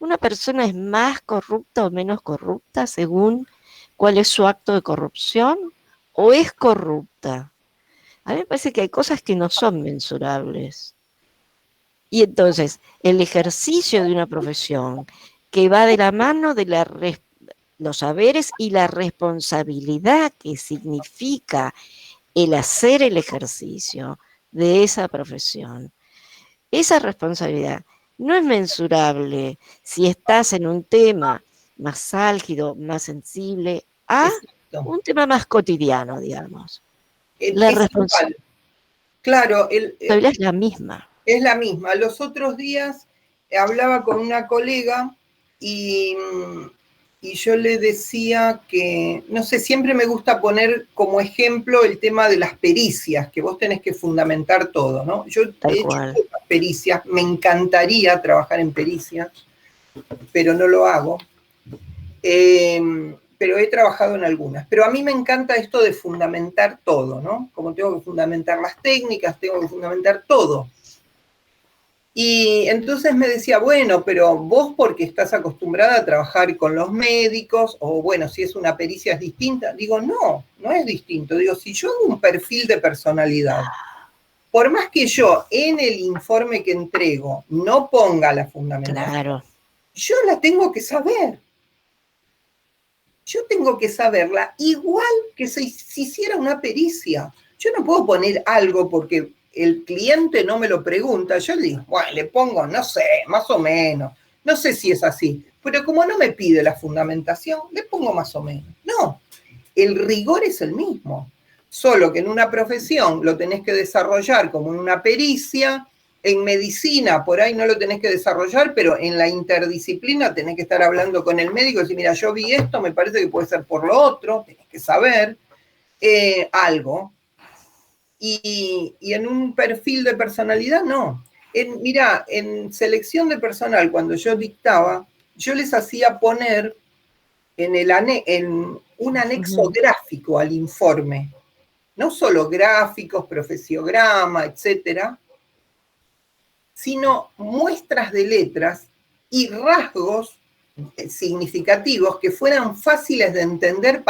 ¿Una persona es más corrupta o menos corrupta según cuál es su acto de corrupción? ¿O es corrupta? A mí me parece que hay cosas que no son mensurables. Y entonces, el ejercicio de una profesión que va de la mano de los saberes y la responsabilidad que significa el hacer el ejercicio de esa profesión. Esa responsabilidad no es mensurable si estás en un tema más álgido, más sensible, a un tema más cotidiano, digamos. La responsabilidad claro, es la misma. Es la misma. Los otros días hablaba con una colega y yo le decía que, no sé, siempre me gusta poner como ejemplo el tema de las pericias, que vos tenés que fundamentar todo, ¿no? Yo he hecho pocas pericias, me encantaría trabajar en pericias, pero no lo hago. Pero he trabajado en algunas. Pero a mí me encanta esto de fundamentar todo, ¿no? Como tengo que fundamentar las técnicas, tengo que fundamentar todo. Y entonces me decía, bueno, pero vos porque estás acostumbrada a trabajar con los médicos, o bueno, si es una pericia es distinta. Digo, no, no es distinto. Digo, si yo hago un perfil de personalidad, por más que yo en el informe que entrego no ponga la fundamentación, claro, yo la tengo que saber. Yo tengo que saberla igual que si hiciera una pericia. Yo no puedo poner algo porque el cliente no me lo pregunta. Yo le digo, bueno, le pongo, no sé, más o menos. No sé si es así. Pero como no me pide la fundamentación, le pongo más o menos. No, el rigor es el mismo. Solo que en una profesión lo tenés que desarrollar como en una pericia. En medicina, por ahí no lo tenés que desarrollar, pero en la interdisciplina tenés que estar hablando con el médico y decir, mira, yo vi esto, me parece que puede ser por lo otro, tenés que saber algo. Y en un perfil de personalidad, no. Mira, en selección de personal, cuando yo dictaba, yo les hacía poner en un anexo gráfico al informe, no solo gráficos, profesiograma, etcétera, sino muestras de letras y rasgos significativos que fueran fáciles de entender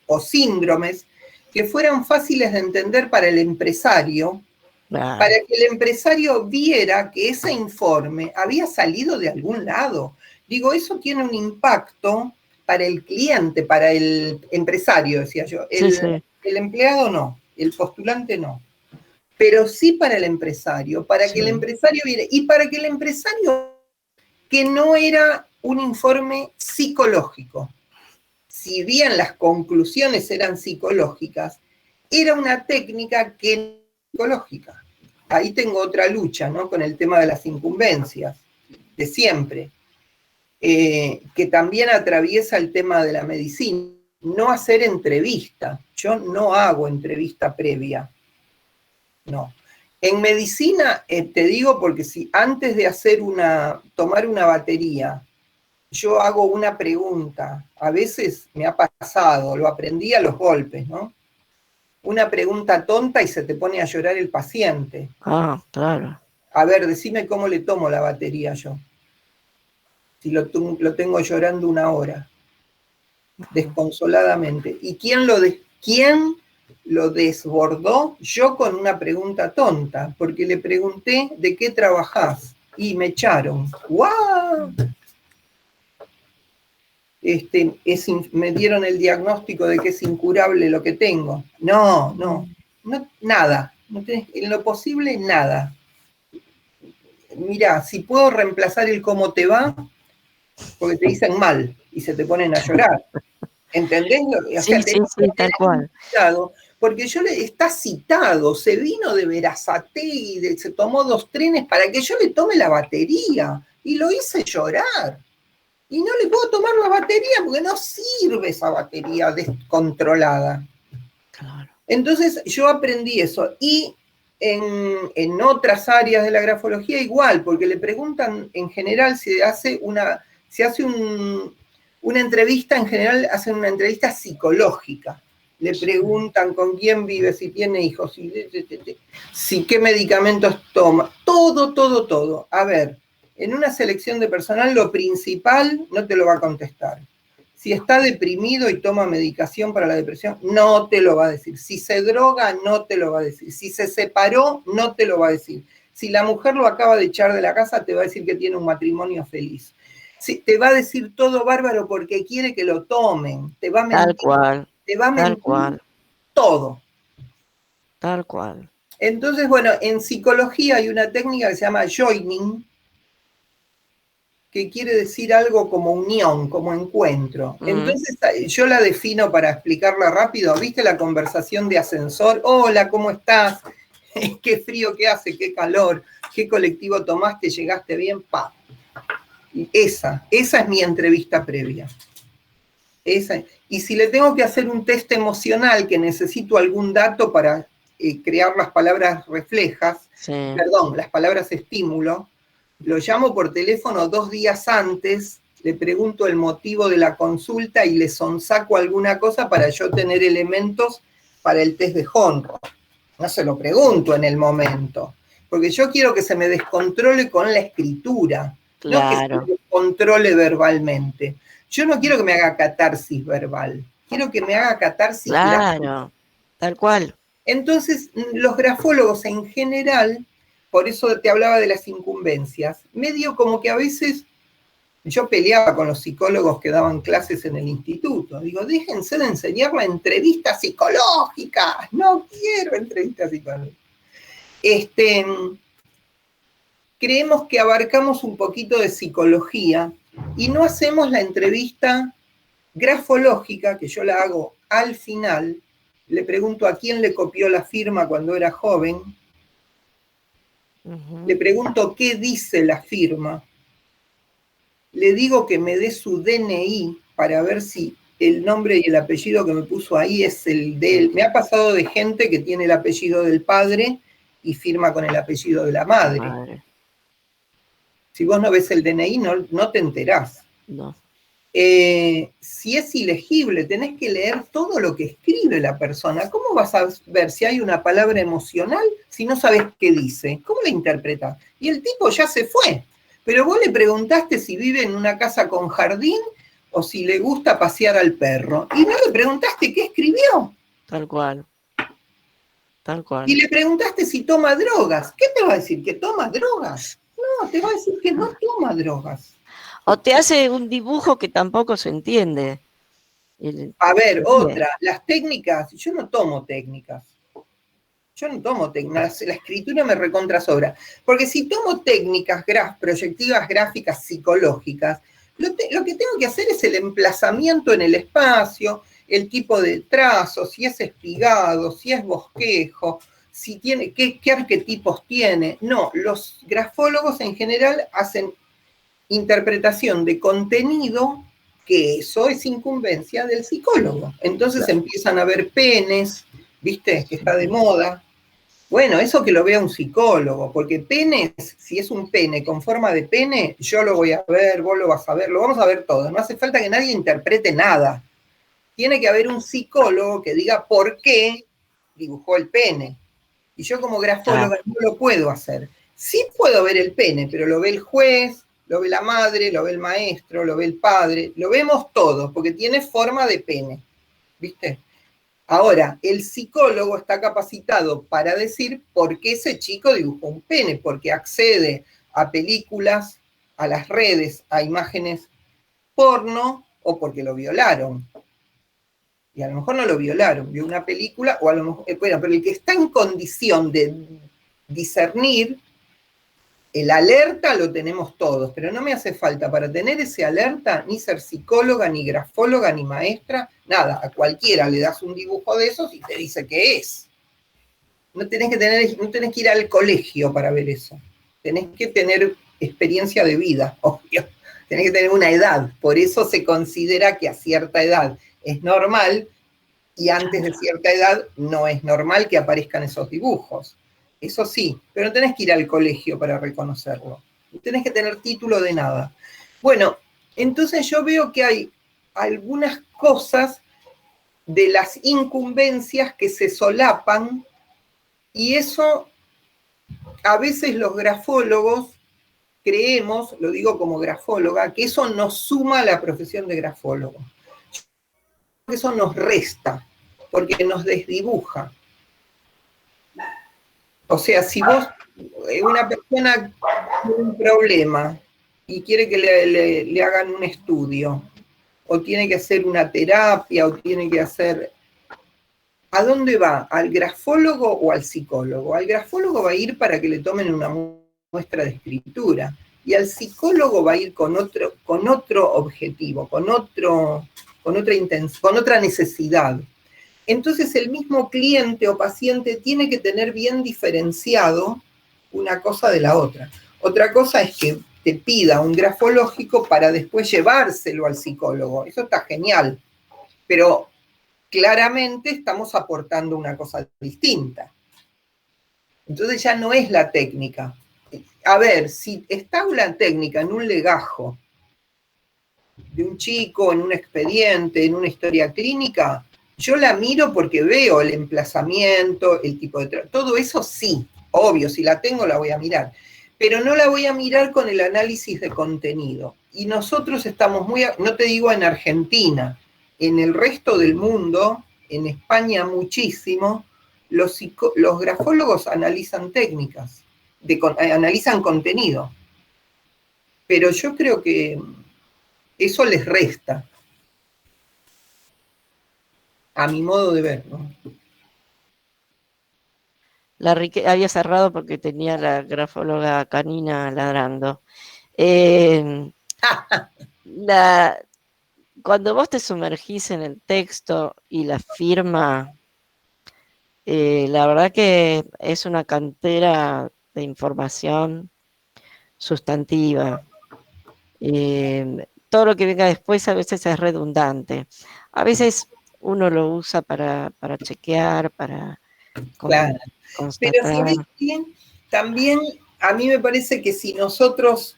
o síndromes que fueran fáciles de entender para el empresario, para que el empresario viera que ese informe había salido de algún lado. Digo, eso tiene un impacto para el cliente, para el empresario, decía yo. El empleado no, el postulante no. Pero sí para el empresario, para que el empresario viera, y para que el empresario, que no era un informe psicológico, si bien las conclusiones eran psicológicas, era una técnica que no era psicológica. Ahí tengo otra lucha, ¿no? Con el tema de las incumbencias, de siempre, que también atraviesa el tema de la medicina. No hacer entrevista. Yo no hago entrevista previa. No. En medicina, te digo porque si antes de tomar una batería, yo hago una pregunta, a veces me ha pasado, lo aprendí a los golpes, ¿no? Una pregunta tonta y se te pone a llorar el paciente. Ah, claro. A ver, decime cómo le tomo la batería yo. Si lo tengo llorando 1 hora, desconsoladamente. ¿Y quién lo desbordó? Yo con una pregunta tonta, porque le pregunté de qué trabajás y me echaron. ¡Guau! Me dieron el diagnóstico de que es incurable lo que tengo. No, nada. En lo posible, nada. Mirá, si puedo reemplazar el cómo te va, porque te dicen mal y se te ponen a llorar. ¿Entendés? O sea, sí, tal cual. Porque está citado, se vino de Berazategui, se tomó 2 trenes para que yo le tome la batería y lo hice llorar. y no le puedo tomar la batería porque no sirve esa batería descontrolada. Claro. Entonces yo aprendí eso. Y en otras áreas de la grafología igual, porque le preguntan en general si hace una entrevista, en general hacen una entrevista psicológica. Le preguntan con quién vive, si tiene hijos, si qué medicamentos toma. Todo. A ver, en una selección de personal lo principal no te lo va a contestar. Si está deprimido y toma medicación para la depresión, no te lo va a decir. Si se droga, no te lo va a decir. Si se separó, no te lo va a decir. Si la mujer lo acaba de echar de la casa, te va a decir que tiene un matrimonio feliz. Sí, te va a decir todo bárbaro porque quiere que lo tomen. Te va a mentir. Tal cual. Te va a mentir Tal cual. todo. Tal cual. Entonces, bueno, en psicología hay una técnica que se llama joining, que quiere decir algo como unión, como encuentro. Entonces, yo la defino para explicarla rápido. ¿Viste la conversación de ascensor? Hola, ¿cómo estás? Qué frío que hace, qué calor, qué colectivo tomaste, llegaste bien, pa. Esa es mi entrevista previa. Esa. Y si le tengo que hacer un test emocional, que necesito algún dato para crear las palabras reflejas, perdón, las palabras estímulo, lo llamo por teléfono 2 días antes, le pregunto el motivo de la consulta y le sonsaco alguna cosa para yo tener elementos para el test de Honroy. No se lo pregunto en el momento, porque yo quiero que se me descontrole con la escritura, no que se me descontrole verbalmente. Yo no quiero que me haga catarsis verbal, quiero que me haga catarsis gráfica. Tal cual. Entonces, los grafólogos en general, por eso te hablaba de las incumbencias, medio como que a veces yo peleaba con los psicólogos que daban clases en el instituto. Digo, déjense de enseñar la entrevista psicológica. No quiero entrevistas psicológicas. Creemos que abarcamos un poquito de psicología y no hacemos la entrevista grafológica, que yo la hago al final. Le pregunto a quién le copió la firma cuando era joven. Le pregunto qué dice la firma. Le digo que me dé su DNI para ver si el nombre y el apellido que me puso ahí es el de él. Me ha pasado de gente que tiene el apellido del padre y firma con el apellido de la madre. Si vos no ves el DNI, no te enterás. No. Si es ilegible, tenés que leer todo lo que escribe la persona. ¿Cómo vas a ver si hay una palabra emocional si no sabes qué dice? ¿Cómo la interpretás? Y el tipo ya se fue. Pero vos le preguntaste si vive en una casa con jardín o si le gusta pasear al perro. Y no le preguntaste qué escribió. Tal cual. Tal cual. Y le preguntaste si toma drogas. ¿Qué te va a decir? ¿Que toma drogas? No, te va a decir que no toma drogas. O te hace un dibujo que tampoco se entiende. A ver, otra, las técnicas, yo no tomo técnicas. La escritura me recontrasobra. Porque si tomo técnicas proyectivas gráficas psicológicas, lo que tengo que hacer es el emplazamiento en el espacio, el tipo de trazo, si es espigado, si es bosquejo, si tiene, qué arquetipos tiene. No, los grafólogos en general hacen interpretación de contenido, que eso es incumbencia del psicólogo. Entonces empiezan a ver penes, ¿viste? Que está de moda. Bueno, eso que lo vea un psicólogo, porque penes, si es un pene con forma de pene, yo lo voy a ver, vos lo vas a ver, lo vamos a ver todos. No hace falta que nadie interprete nada. Tiene que haber un psicólogo que diga por qué dibujó el pene. Y yo como grafóloga no lo puedo hacer. Sí puedo ver el pene, pero lo ve el juez, lo ve la madre, lo ve el maestro, lo ve el padre, lo vemos todos, porque tiene forma de pene, ¿viste? Ahora, el psicólogo está capacitado para decir por qué ese chico dibujó un pene, porque accede a películas, a las redes, a imágenes porno, o porque lo violaron. Y a lo mejor no lo violaron, vio una película, o a lo mejor, bueno, pero el que está en condición de discernir, el alerta lo tenemos todos, pero no me hace falta para tener ese alerta ni ser psicóloga, ni grafóloga, ni maestra, nada. A cualquiera le das un dibujo de esos y te dice qué es. No tenés que ir al colegio para ver eso. Tenés que tener experiencia de vida, obvio. tenés que tener una edad, por eso se considera que a cierta edad es normal y antes de cierta edad no es normal que aparezcan esos dibujos. Eso sí, pero no tenés que ir al colegio para reconocerlo. No tenés que tener título de nada. Bueno, entonces yo veo que hay algunas cosas de las incumbencias que se solapan y eso a veces los grafólogos creemos, lo digo como grafóloga, que eso nos suma a la profesión de grafólogo. Eso nos resta, porque nos desdibuja. O sea, si vos, una persona tiene un problema y quiere que le hagan un estudio, o tiene que hacer una terapia, o tiene que hacer... ¿A dónde va? ¿Al grafólogo o al psicólogo? Al grafólogo va a ir para que le tomen una muestra de escritura, y al psicólogo va a ir con otro objetivo, con otra necesidad. Entonces el mismo cliente o paciente tiene que tener bien diferenciado una cosa de la otra. Otra cosa es que te pida un grafológico para después llevárselo al psicólogo. Eso está genial, pero claramente estamos aportando una cosa distinta. Entonces ya no es la técnica. A ver, si está una técnica en un legajo de un chico, en un expediente, en una historia clínica, yo la miro porque veo el emplazamiento, el tipo de... Todo eso sí, obvio, si la tengo la voy a mirar. Pero no la voy a mirar con el análisis de contenido. Y nosotros estamos muy... No te digo en Argentina, en el resto del mundo, en España muchísimo, los grafólogos analizan técnicas, analizan contenido. Pero yo creo que eso les resta, a mi modo de ver, ¿no? Había cerrado porque tenía la grafóloga canina ladrando. Cuando vos te sumergís en el texto y la firma, la verdad que es una cantera de información sustantiva. Todo lo que venga después a veces es redundante. A veces uno lo usa para chequear, para claro. constatar. Pero ¿sabés qué? También a mí me parece que si nosotros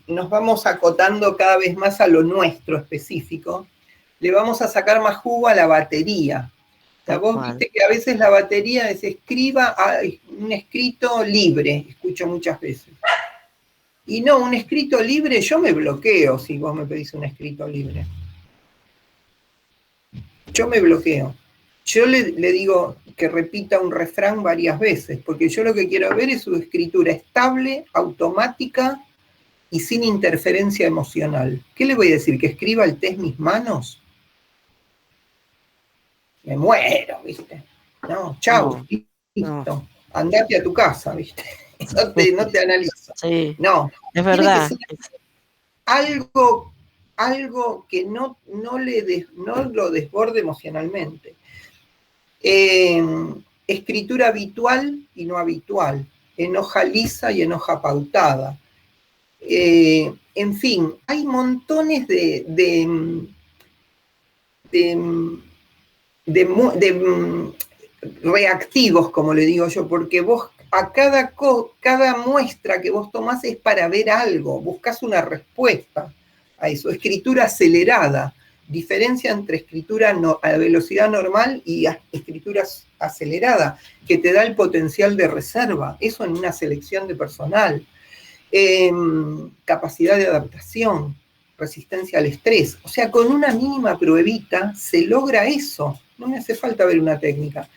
nos vamos acotando cada vez más a lo nuestro específico, le vamos a sacar más jugo a la batería. O sea, vos viste que a veces la batería se escriba un escrito libre, escucho muchas veces. Y no, un escrito libre, yo me bloqueo si vos me pedís un escrito libre. Yo me bloqueo. Yo le digo que repita un refrán varias veces, porque yo lo que quiero ver es su escritura estable, automática y sin interferencia emocional. ¿Qué le voy a decir? ¿Que escriba el test mis manos? Me muero, ¿viste? No, chau, listo. Andate a tu casa, ¿viste? No te analizo. Sí, no, es verdad. Algo que no lo desborde emocionalmente. Escritura habitual y no habitual, enoja lisa y enoja pautada. En fin, hay montones de reactivos, como le digo yo, porque vos a cada muestra que vos tomás es para ver algo, buscas una respuesta a eso. Escritura acelerada, diferencia entre escritura a velocidad normal y escritura acelerada, que te da el potencial de reserva, eso en una selección de personal. Capacidad de adaptación, resistencia al estrés. O sea, con una mínima pruebita se logra eso. No me hace falta ver una técnica.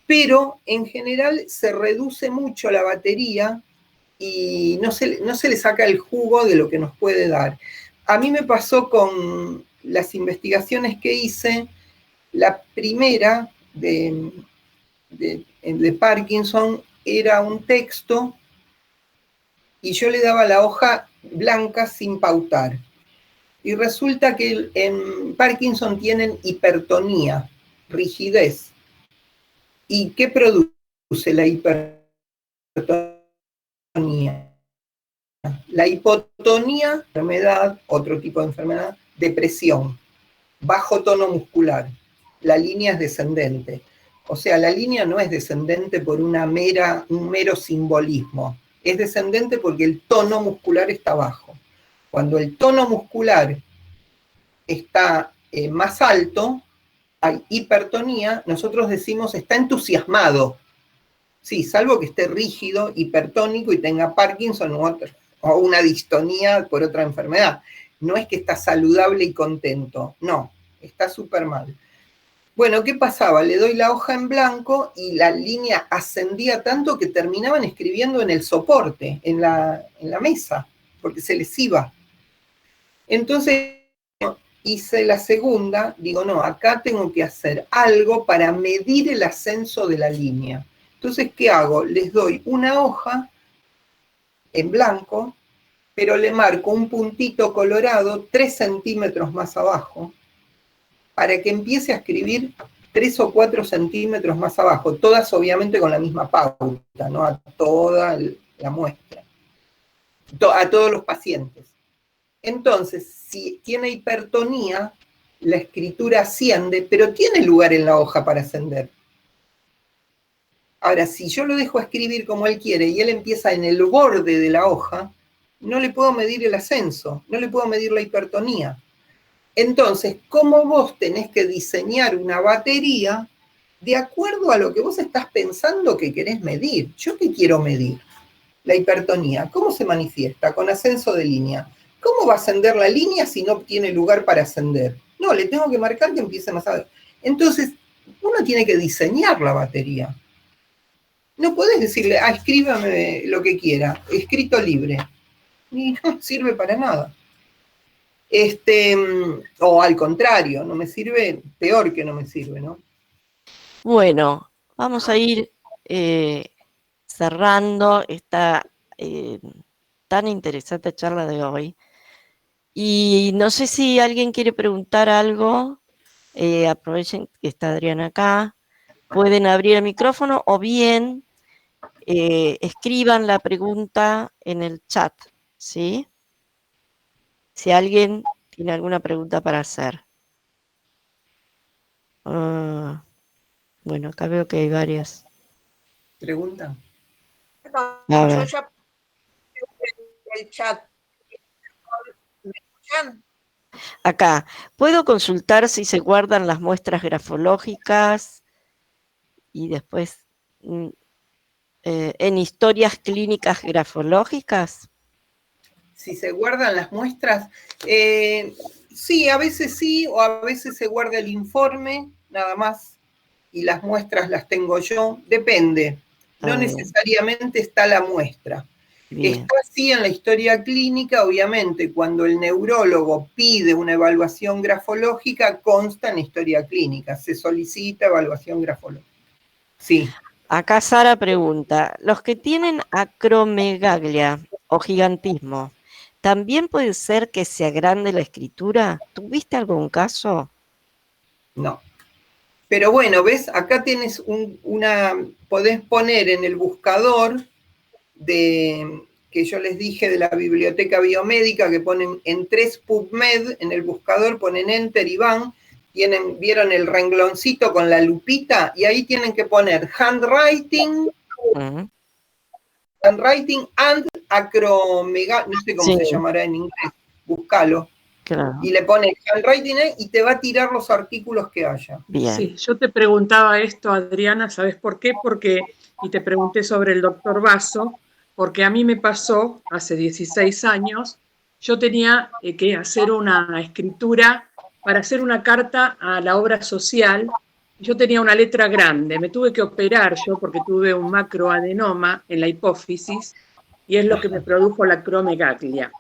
Pero en general se reduce mucho la batería y no se le saca el jugo de lo que nos puede dar. A mí me pasó con las investigaciones que hice, la primera de Parkinson era un texto y yo le daba la hoja blanca sin pautar. Y resulta que en Parkinson tienen hipertonía, rigidez. ¿Y qué produce la hipertonía? La hipotonía, enfermedad, otro tipo de enfermedad, depresión, bajo tono muscular. La línea es descendente. O sea, la línea no es descendente por un mero simbolismo. Es descendente porque el tono muscular está bajo. Cuando el tono muscular está más alto, hay hipertonía, nosotros decimos está entusiasmado. Sí, salvo que esté rígido, hipertónico y tenga Parkinson o una distonía por otra enfermedad. No es que está saludable y contento, no, está súper mal. Bueno, ¿qué pasaba? Le doy la hoja en blanco y la línea ascendía tanto que terminaban escribiendo en el soporte, en la mesa, porque se les iba. Entonces hice la segunda, digo, no, acá tengo que hacer algo para medir el ascenso de la línea. Entonces, ¿qué hago? Les doy una hoja en blanco, pero le marco un puntito colorado 3 centímetros más abajo, para que empiece a escribir 3 o 4 centímetros más abajo, todas obviamente con la misma pauta, ¿no? A toda la muestra, a todos los pacientes. Entonces, si tiene hipertonía, la escritura asciende, pero tiene lugar en la hoja para ascender. Ahora, si yo lo dejo escribir como él quiere y él empieza en el borde de la hoja, no le puedo medir el ascenso, no le puedo medir la hipertonía. Entonces, ¿cómo vos tenés que diseñar una batería de acuerdo a lo que vos estás pensando que querés medir? ¿Yo qué quiero medir? La hipertonía, ¿cómo se manifiesta? Con ascenso de línea. ¿Cómo va a ascender la línea si no tiene lugar para ascender? No, le tengo que marcar que empiece más abajo. Entonces, uno tiene que diseñar la batería. No podés decirle, escríbame lo que quiera, escrito libre. Y no sirve para nada. O al contrario, no me sirve, peor que no me sirve, ¿no? Bueno, vamos a ir cerrando esta tan interesante charla de hoy. Y no sé si alguien quiere preguntar algo, aprovechen que está Adriana acá, pueden abrir el micrófono o bien escriban la pregunta en el chat, ¿sí? Si alguien tiene alguna pregunta para hacer. Bueno, acá veo que hay varias. ¿Pregunta? A ver. Yo ya el chat. ¿Me escuchan? Acá, ¿puedo consultar si se guardan las muestras grafológicas y después en historias clínicas grafológicas? Si se guardan las muestras, sí, o a veces se guarda el informe, nada más, y las muestras las tengo yo, depende. No necesariamente está la muestra. Bien. Está así en la historia clínica, obviamente, cuando el neurólogo pide una evaluación grafológica, consta en historia clínica, se solicita evaluación grafológica. Sí. Acá Sara pregunta, ¿los que tienen acromegalia o gigantismo, también puede ser que se agrande la escritura? ¿Tuviste algún caso? No. Pero bueno, ¿ves? Acá tienes podés poner en el buscador que yo les dije de la biblioteca biomédica, que ponen en 3 PubMed, en el buscador ponen Enter y van, vieron el rengloncito con la lupita, y ahí tienen que poner handwriting and acromegalia, no sé cómo se llamará en inglés, búscalo. Claro. Y le pones handwriting y te va a tirar los artículos que haya. Bien. Sí, yo te preguntaba esto, Adriana, ¿sabes por qué? Y te pregunté sobre el doctor Basso, porque a mí me pasó hace 16 años, yo tenía que hacer una escritura para hacer una carta a la obra social. Yo tenía una letra grande, me tuve que operar yo porque tuve un macroadenoma en la hipófisis y es lo que me produjo la acromegalia,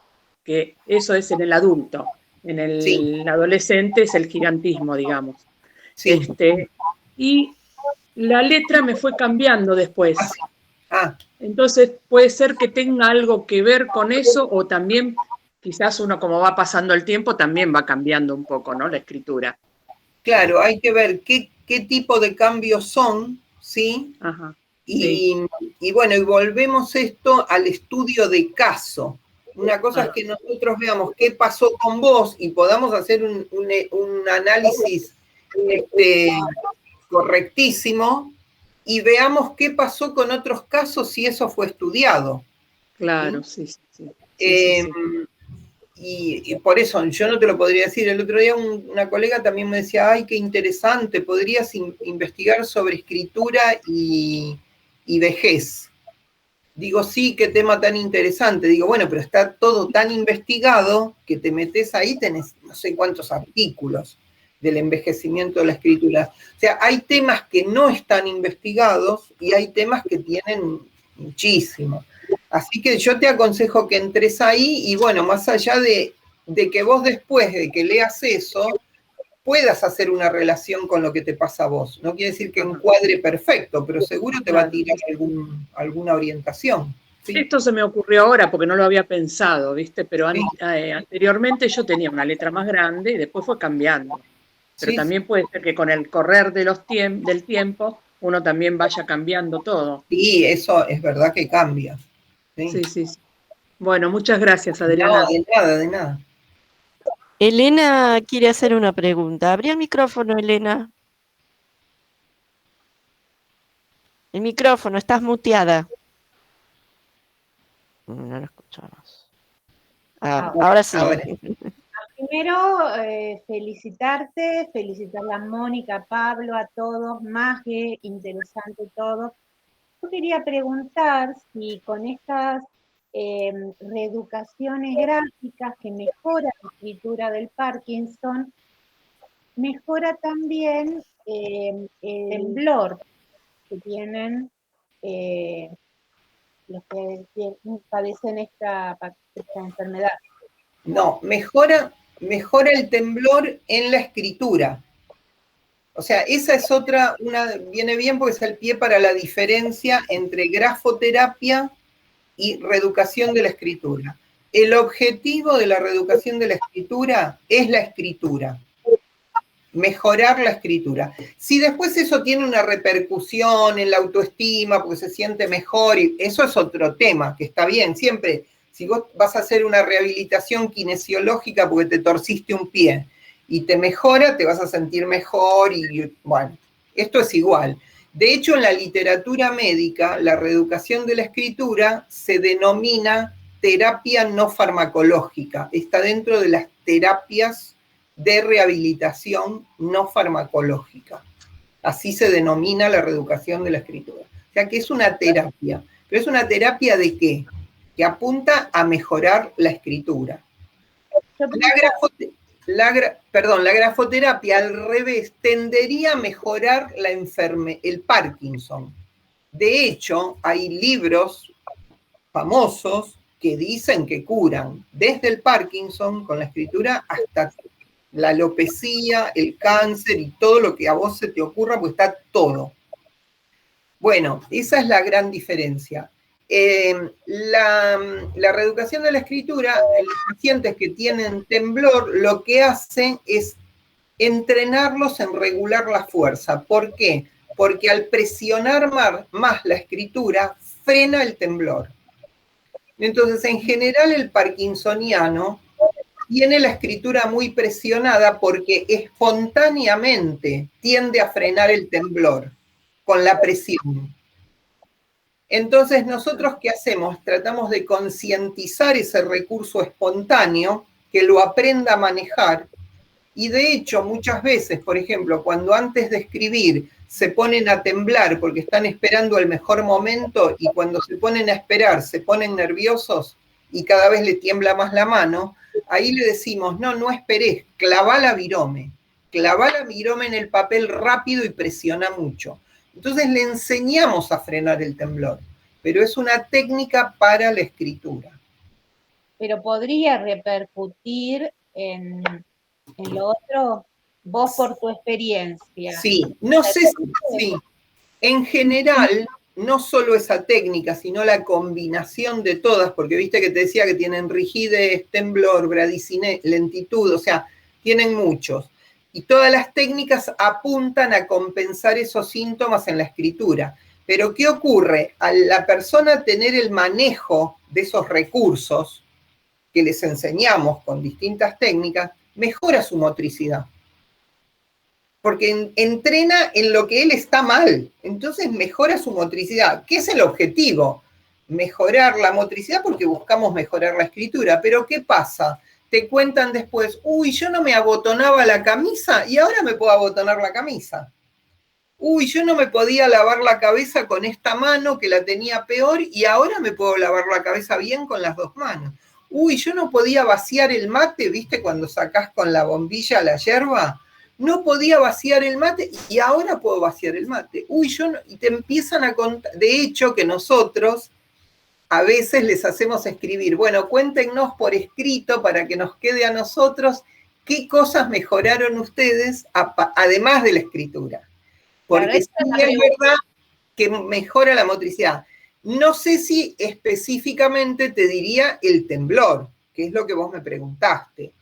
que eso es en el adulto. En el adolescente es el gigantismo, digamos. Sí. Y la letra me fue cambiando después. Entonces puede ser que tenga algo que ver con eso, o también quizás uno, como va pasando el tiempo, también va cambiando un poco, ¿no? La escritura. Claro, hay que ver qué tipo de cambios son, ¿sí? Ajá. Y bueno, y volvemos esto al estudio de caso. Una cosa es que nosotros veamos qué pasó con vos y podamos hacer un análisis correctísimo y veamos qué pasó con otros casos si eso fue estudiado. Claro, sí. Y por eso yo no te lo podría decir. El otro día una colega también me decía, ay, qué interesante, podrías investigar sobre escritura y vejez. Digo, sí, qué tema tan interesante. Digo, bueno, pero está todo tan investigado que te metes ahí, tenés no sé cuántos artículos del envejecimiento de la escritura. O sea, hay temas que no están investigados y hay temas que tienen muchísimo. Así que yo te aconsejo que entres ahí y bueno, más allá de que vos después de que leas eso, puedas hacer una relación con lo que te pasa a vos. No quiere decir que encuadre perfecto, pero seguro te va a tirar alguna orientación. ¿Sí? Esto se me ocurrió ahora porque no lo había pensado, ¿viste? Pero anteriormente yo tenía una letra más grande y después fue cambiando. Pero también puede ser que con el correr de del tiempo uno también vaya cambiando todo. Sí, eso es verdad que cambia. Sí. Bueno, muchas gracias, Adriana. No, de nada. Elena quiere hacer una pregunta. Abrí el micrófono, Elena. El micrófono, estás muteada. No lo escuchamos. Ahora sí. Primero, felicitarte, felicitar a Mónica, a Pablo, a todos, más que interesante todo. Yo quería preguntar si con estas reeducaciones gráficas que mejoran la escritura del Parkinson, mejora también el temblor que tienen los que padecen esta enfermedad. No, mejora el temblor en la escritura. O sea, esa es otra, viene bien porque es el pie para la diferencia entre grafoterapia y reeducación de la escritura. El objetivo de la reeducación de la escritura es la escritura, mejorar la escritura. Si después eso tiene una repercusión en la autoestima porque se siente mejor, y eso es otro tema, que está bien, siempre. Si vos vas a hacer una rehabilitación kinesiológica porque te torciste un pie y te mejora, te vas a sentir mejor y bueno, esto es igual. De hecho, en la literatura médica, la reeducación de la escritura se denomina terapia no farmacológica. Está dentro de las terapias de rehabilitación no farmacológica. Así se denomina la reeducación de la escritura. O sea que es una terapia. ¿Pero es una terapia de qué? Que apunta a mejorar la escritura. La grafoterapia, al revés, tendería a mejorar el Parkinson. De hecho, hay libros famosos que dicen que curan desde el Parkinson con la escritura hasta la alopecia, el cáncer y todo lo que a vos se te ocurra, pues está todo. Bueno, esa es la gran diferencia. La reeducación de la escritura, en los pacientes que tienen temblor, lo que hace es entrenarlos en regular la fuerza. ¿Por qué? Porque al presionar más la escritura, frena el temblor. Entonces, en general, el parkinsoniano tiene la escritura muy presionada porque espontáneamente tiende a frenar el temblor con la presión. Entonces, ¿nosotros qué hacemos? Tratamos de concientizar ese recurso espontáneo, que lo aprenda a manejar. Y de hecho, muchas veces, por ejemplo, cuando antes de escribir se ponen a temblar porque están esperando el mejor momento y cuando se ponen a esperar se ponen nerviosos y cada vez le tiembla más la mano, ahí le decimos, no esperes, clavá la virome en el papel rápido y presiona mucho. Entonces le enseñamos a frenar el temblor, pero es una técnica para la escritura. Pero podría repercutir en lo otro, vos por tu experiencia. Sí, no sé si sí. En general, no solo esa técnica, sino la combinación de todas, porque viste que te decía que tienen rigidez, temblor, bradicinés, lentitud, o sea, tienen muchos. Y todas las técnicas apuntan a compensar esos síntomas en la escritura. Pero ¿qué ocurre? Al la persona tener el manejo de esos recursos, que les enseñamos con distintas técnicas, mejora su motricidad. Porque entrena en lo que él está mal, entonces mejora su motricidad. ¿Qué es el objetivo? Mejorar la motricidad porque buscamos mejorar la escritura. Pero ¿qué pasa? Te cuentan después, uy, yo no me abotonaba la camisa y ahora me puedo abotonar la camisa. Uy, yo no me podía lavar la cabeza con esta mano que la tenía peor y ahora me puedo lavar la cabeza bien con las dos manos. Uy, yo no podía vaciar el mate, ¿viste? Cuando sacás con la bombilla la yerba, no podía vaciar el mate y ahora puedo vaciar el mate. Uy, yo no, y te empiezan a contar, de hecho que nosotros a veces les hacemos escribir, bueno, cuéntenos por escrito para que nos quede a nosotros qué cosas mejoraron ustedes además de la escritura. Porque sí es verdad que mejora la motricidad. No sé si específicamente te diría el temblor, que es lo que vos me preguntaste,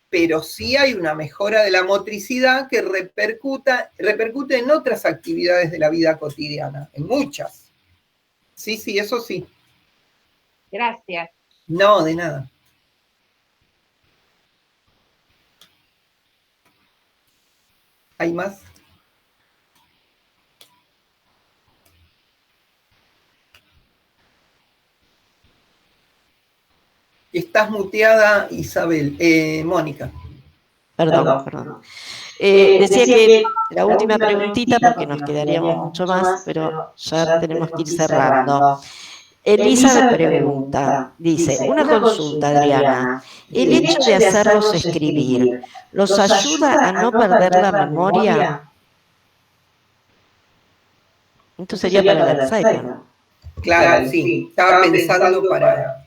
pero sí hay una mejora de la motricidad que repercute en otras actividades de la vida cotidiana, en muchas. Sí, sí, eso sí. Gracias. No, de nada. ¿Hay más? Estás muteada, Isabel. Mónica. Perdón. Decía que la última preguntita, porque nos quedaríamos mucho más, pero ya tenemos que ir cerrando. Elizabeth pregunta, dice, una consulta, Adriana. ¿El hecho de hacerlos escribir los ayuda a no perder la memoria? Esto sería para el Alzheimer. Claro, sí. Estaba pensando para...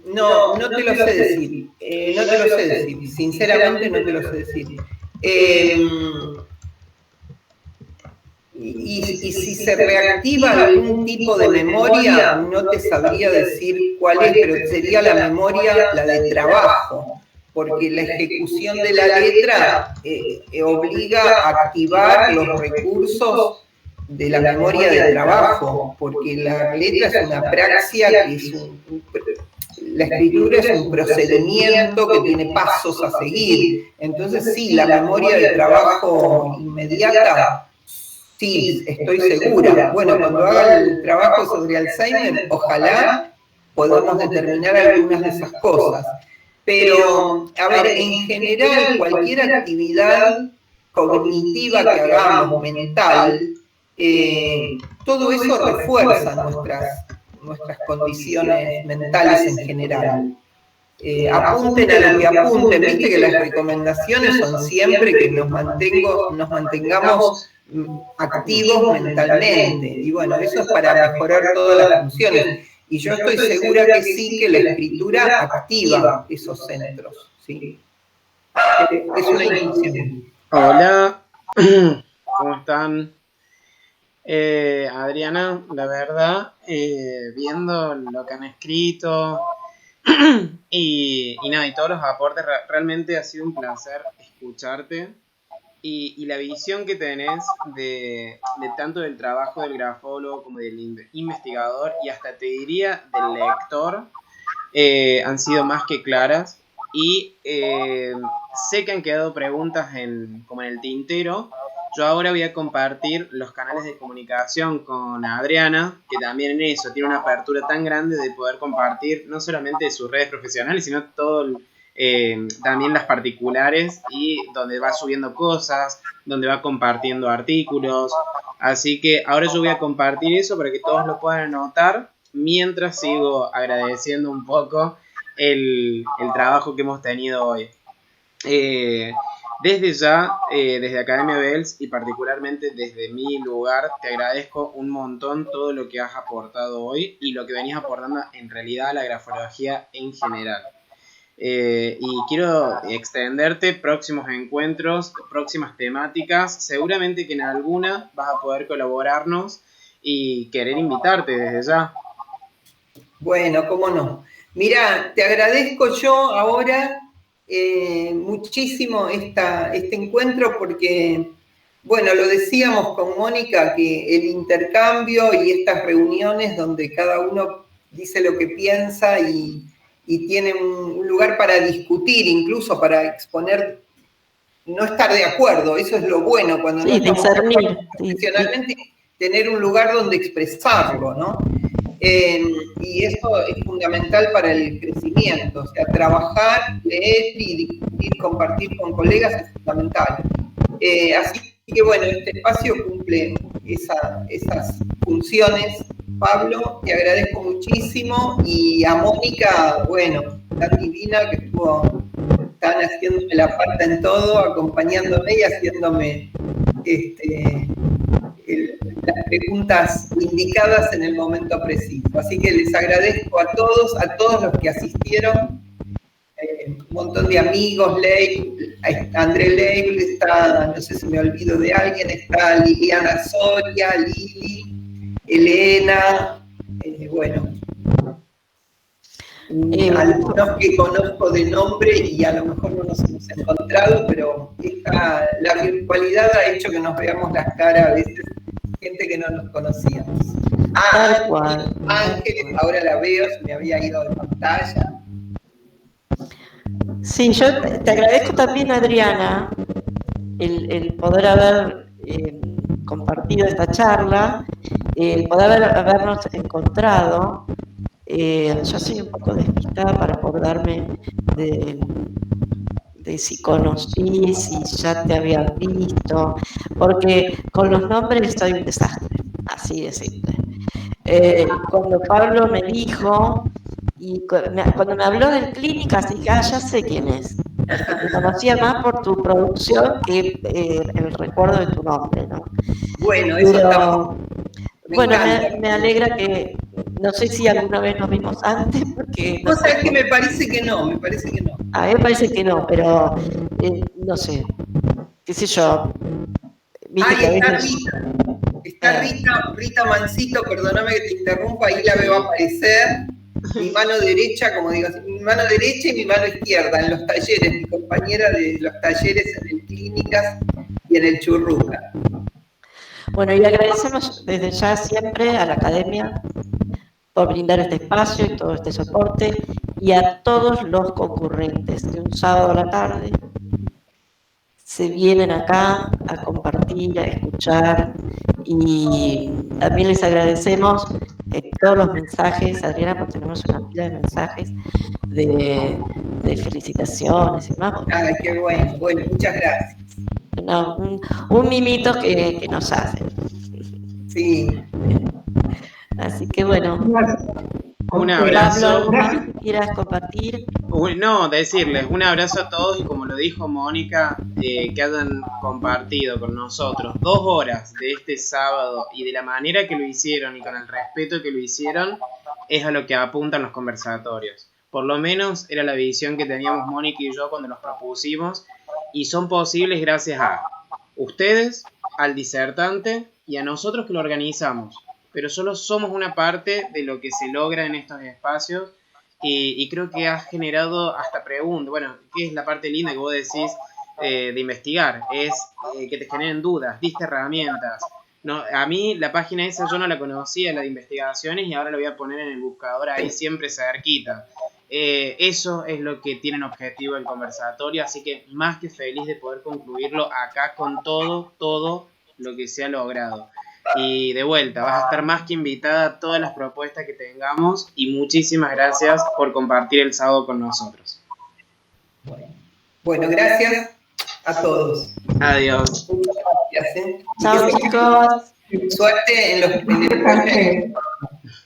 no te lo sé decir. No te lo sé decir. Sinceramente no te lo sé decir. Y si se reactiva algún tipo de memoria, no te sabría decir cuál es, pero sería la memoria, la de trabajo, porque la ejecución de la letra obliga a activar los recursos de la memoria de trabajo, porque la letra es una praxia que es la escritura es un procedimiento que tiene pasos a seguir. Entonces sí, la memoria de trabajo inmediata, sí, estoy segura. Bueno, cuando haga el trabajo sobre Alzheimer, ojalá podamos determinar algunas de esas cosas. Pero, a ver, en general, cualquier actividad cognitiva que hagamos, mental, todo eso refuerza nuestras condiciones mentales en general. Apunten a lo que apunten, viste que las recomendaciones son siempre que nos mantengamos activos mentalmente, y bueno, eso es para mejorar todas las funciones, y yo estoy segura que sí, que la escritura activa esos centros, ¿sí? Es una intuición. Hola, ¿cómo están? Adriana, la verdad, viendo lo que han escrito y todos los aportes, realmente ha sido un placer escucharte y la visión que tenés de tanto del trabajo del grafólogo como del investigador y hasta te diría del lector han sido más que claras y sé que han quedado preguntas como en el tintero. Yo ahora voy a compartir los canales de comunicación con Adriana, que también en eso tiene una apertura tan grande de poder compartir no solamente sus redes profesionales, sino todo también las particulares y donde va subiendo cosas, donde va compartiendo artículos. Así que ahora yo voy a compartir eso para que todos lo puedan anotar, mientras sigo agradeciendo un poco el trabajo que hemos tenido hoy. Desde ya, desde Academia Bells y particularmente desde mi lugar, te agradezco un montón todo lo que has aportado hoy y lo que venías aportando en realidad a la grafología en general. Y quiero extenderte próximos encuentros, próximas temáticas, seguramente que en alguna vas a poder colaborarnos y querer invitarte desde ya. Bueno, cómo no. Mira, te agradezco yo ahora muchísimo este encuentro porque, bueno, lo decíamos con Mónica, que el intercambio y estas reuniones donde cada uno dice lo que piensa y tiene un lugar para discutir, incluso para exponer, no estar de acuerdo, eso es lo bueno cuando no estamos de acuerdo profesionalmente, tener un lugar donde expresarlo, ¿no? Y eso es fundamental para el crecimiento, o sea, trabajar, leer y discutir, compartir con colegas es fundamental. Así que bueno, este espacio cumple esas funciones. Pablo, te agradezco muchísimo, y a Mónica, bueno, tan divina que estuvo tan haciéndome la pata en todo, acompañándome y haciéndome las preguntas indicadas en el momento preciso. Así que les agradezco a todos los que asistieron, un montón de amigos, André Leibl, está, no sé si me olvido de alguien, está Liliana Soria, Lili, Elena, bueno, algunos que conozco de nombre y a lo mejor no nos hemos encontrado, pero la virtualidad ha hecho que nos veamos las caras a veces, gente que no nos conocíamos. Ángeles, ahora la veo, se me había ido de pantalla. Sí, yo te agradezco también, Adriana, el poder haber compartido esta charla, el poder habernos encontrado. Yo soy un poco despistada para acordarme de si conocí, si ya te había visto, porque con los nombres soy un desastre, así de simple. Cuando Pablo me dijo, y cuando me habló de clínicas, dije, ya sé quién es. Te conocía más por tu producción que el recuerdo de tu nombre, ¿no? Bueno, eso está... Bueno, me alegra que, no sé si alguna vez nos vimos antes, porque... No sé, que me parece que no. A mí me parece que no, pero no sé, qué sé yo. Está Rita Mancito, perdóname que te interrumpa, ahí la veo aparecer. Mi mano derecha, como digo, mi mano derecha y mi mano izquierda en los talleres, mi compañera de los talleres en el Clínicas y en el Churruca. Bueno, y le agradecemos desde ya siempre a la Academia por brindar este espacio y todo este soporte, y a todos los concurrentes que un sábado a la tarde se vienen acá a compartir, a escuchar, y también les agradecemos todos los mensajes, Adriana, porque tenemos una pila de mensajes de felicitaciones y más. Ay, qué bueno, muchas gracias. Un mimito que nos hacen. Sí. Así que bueno. Un abrazo. Pablo, ¿quieras compartir? No, decirles un abrazo a todos, y como lo dijo Mónica, que hayan compartido con nosotros 2 horas de este sábado, y de la manera que lo hicieron y con el respeto que lo hicieron, es a lo que apuntan los conversatorios. Por lo menos era la visión que teníamos Mónica y yo cuando los propusimos, y son posibles gracias a ustedes, al disertante y a nosotros que lo organizamos. Pero solo somos una parte de lo que se logra en estos espacios, y creo que has generado hasta preguntas. Bueno, ¿qué es la parte linda que vos decís de investigar? Es que te generen dudas, diste herramientas. No, a mí la página esa yo no la conocía, la de investigaciones, y ahora la voy a poner en el buscador ahí siempre cerquita. Eso es lo que tiene en objetivo el conversatorio, así que más que feliz de poder concluirlo acá con todo lo que se ha logrado. Y de vuelta, vas a estar más que invitada a todas las propuestas que tengamos, y muchísimas gracias por compartir el sábado con nosotros. Bueno, gracias a todos. Adiós. Gracias. Chao, chicos. Suerte en el proyecto.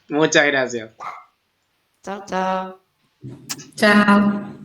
Muchas gracias. Chao, chao. Chao.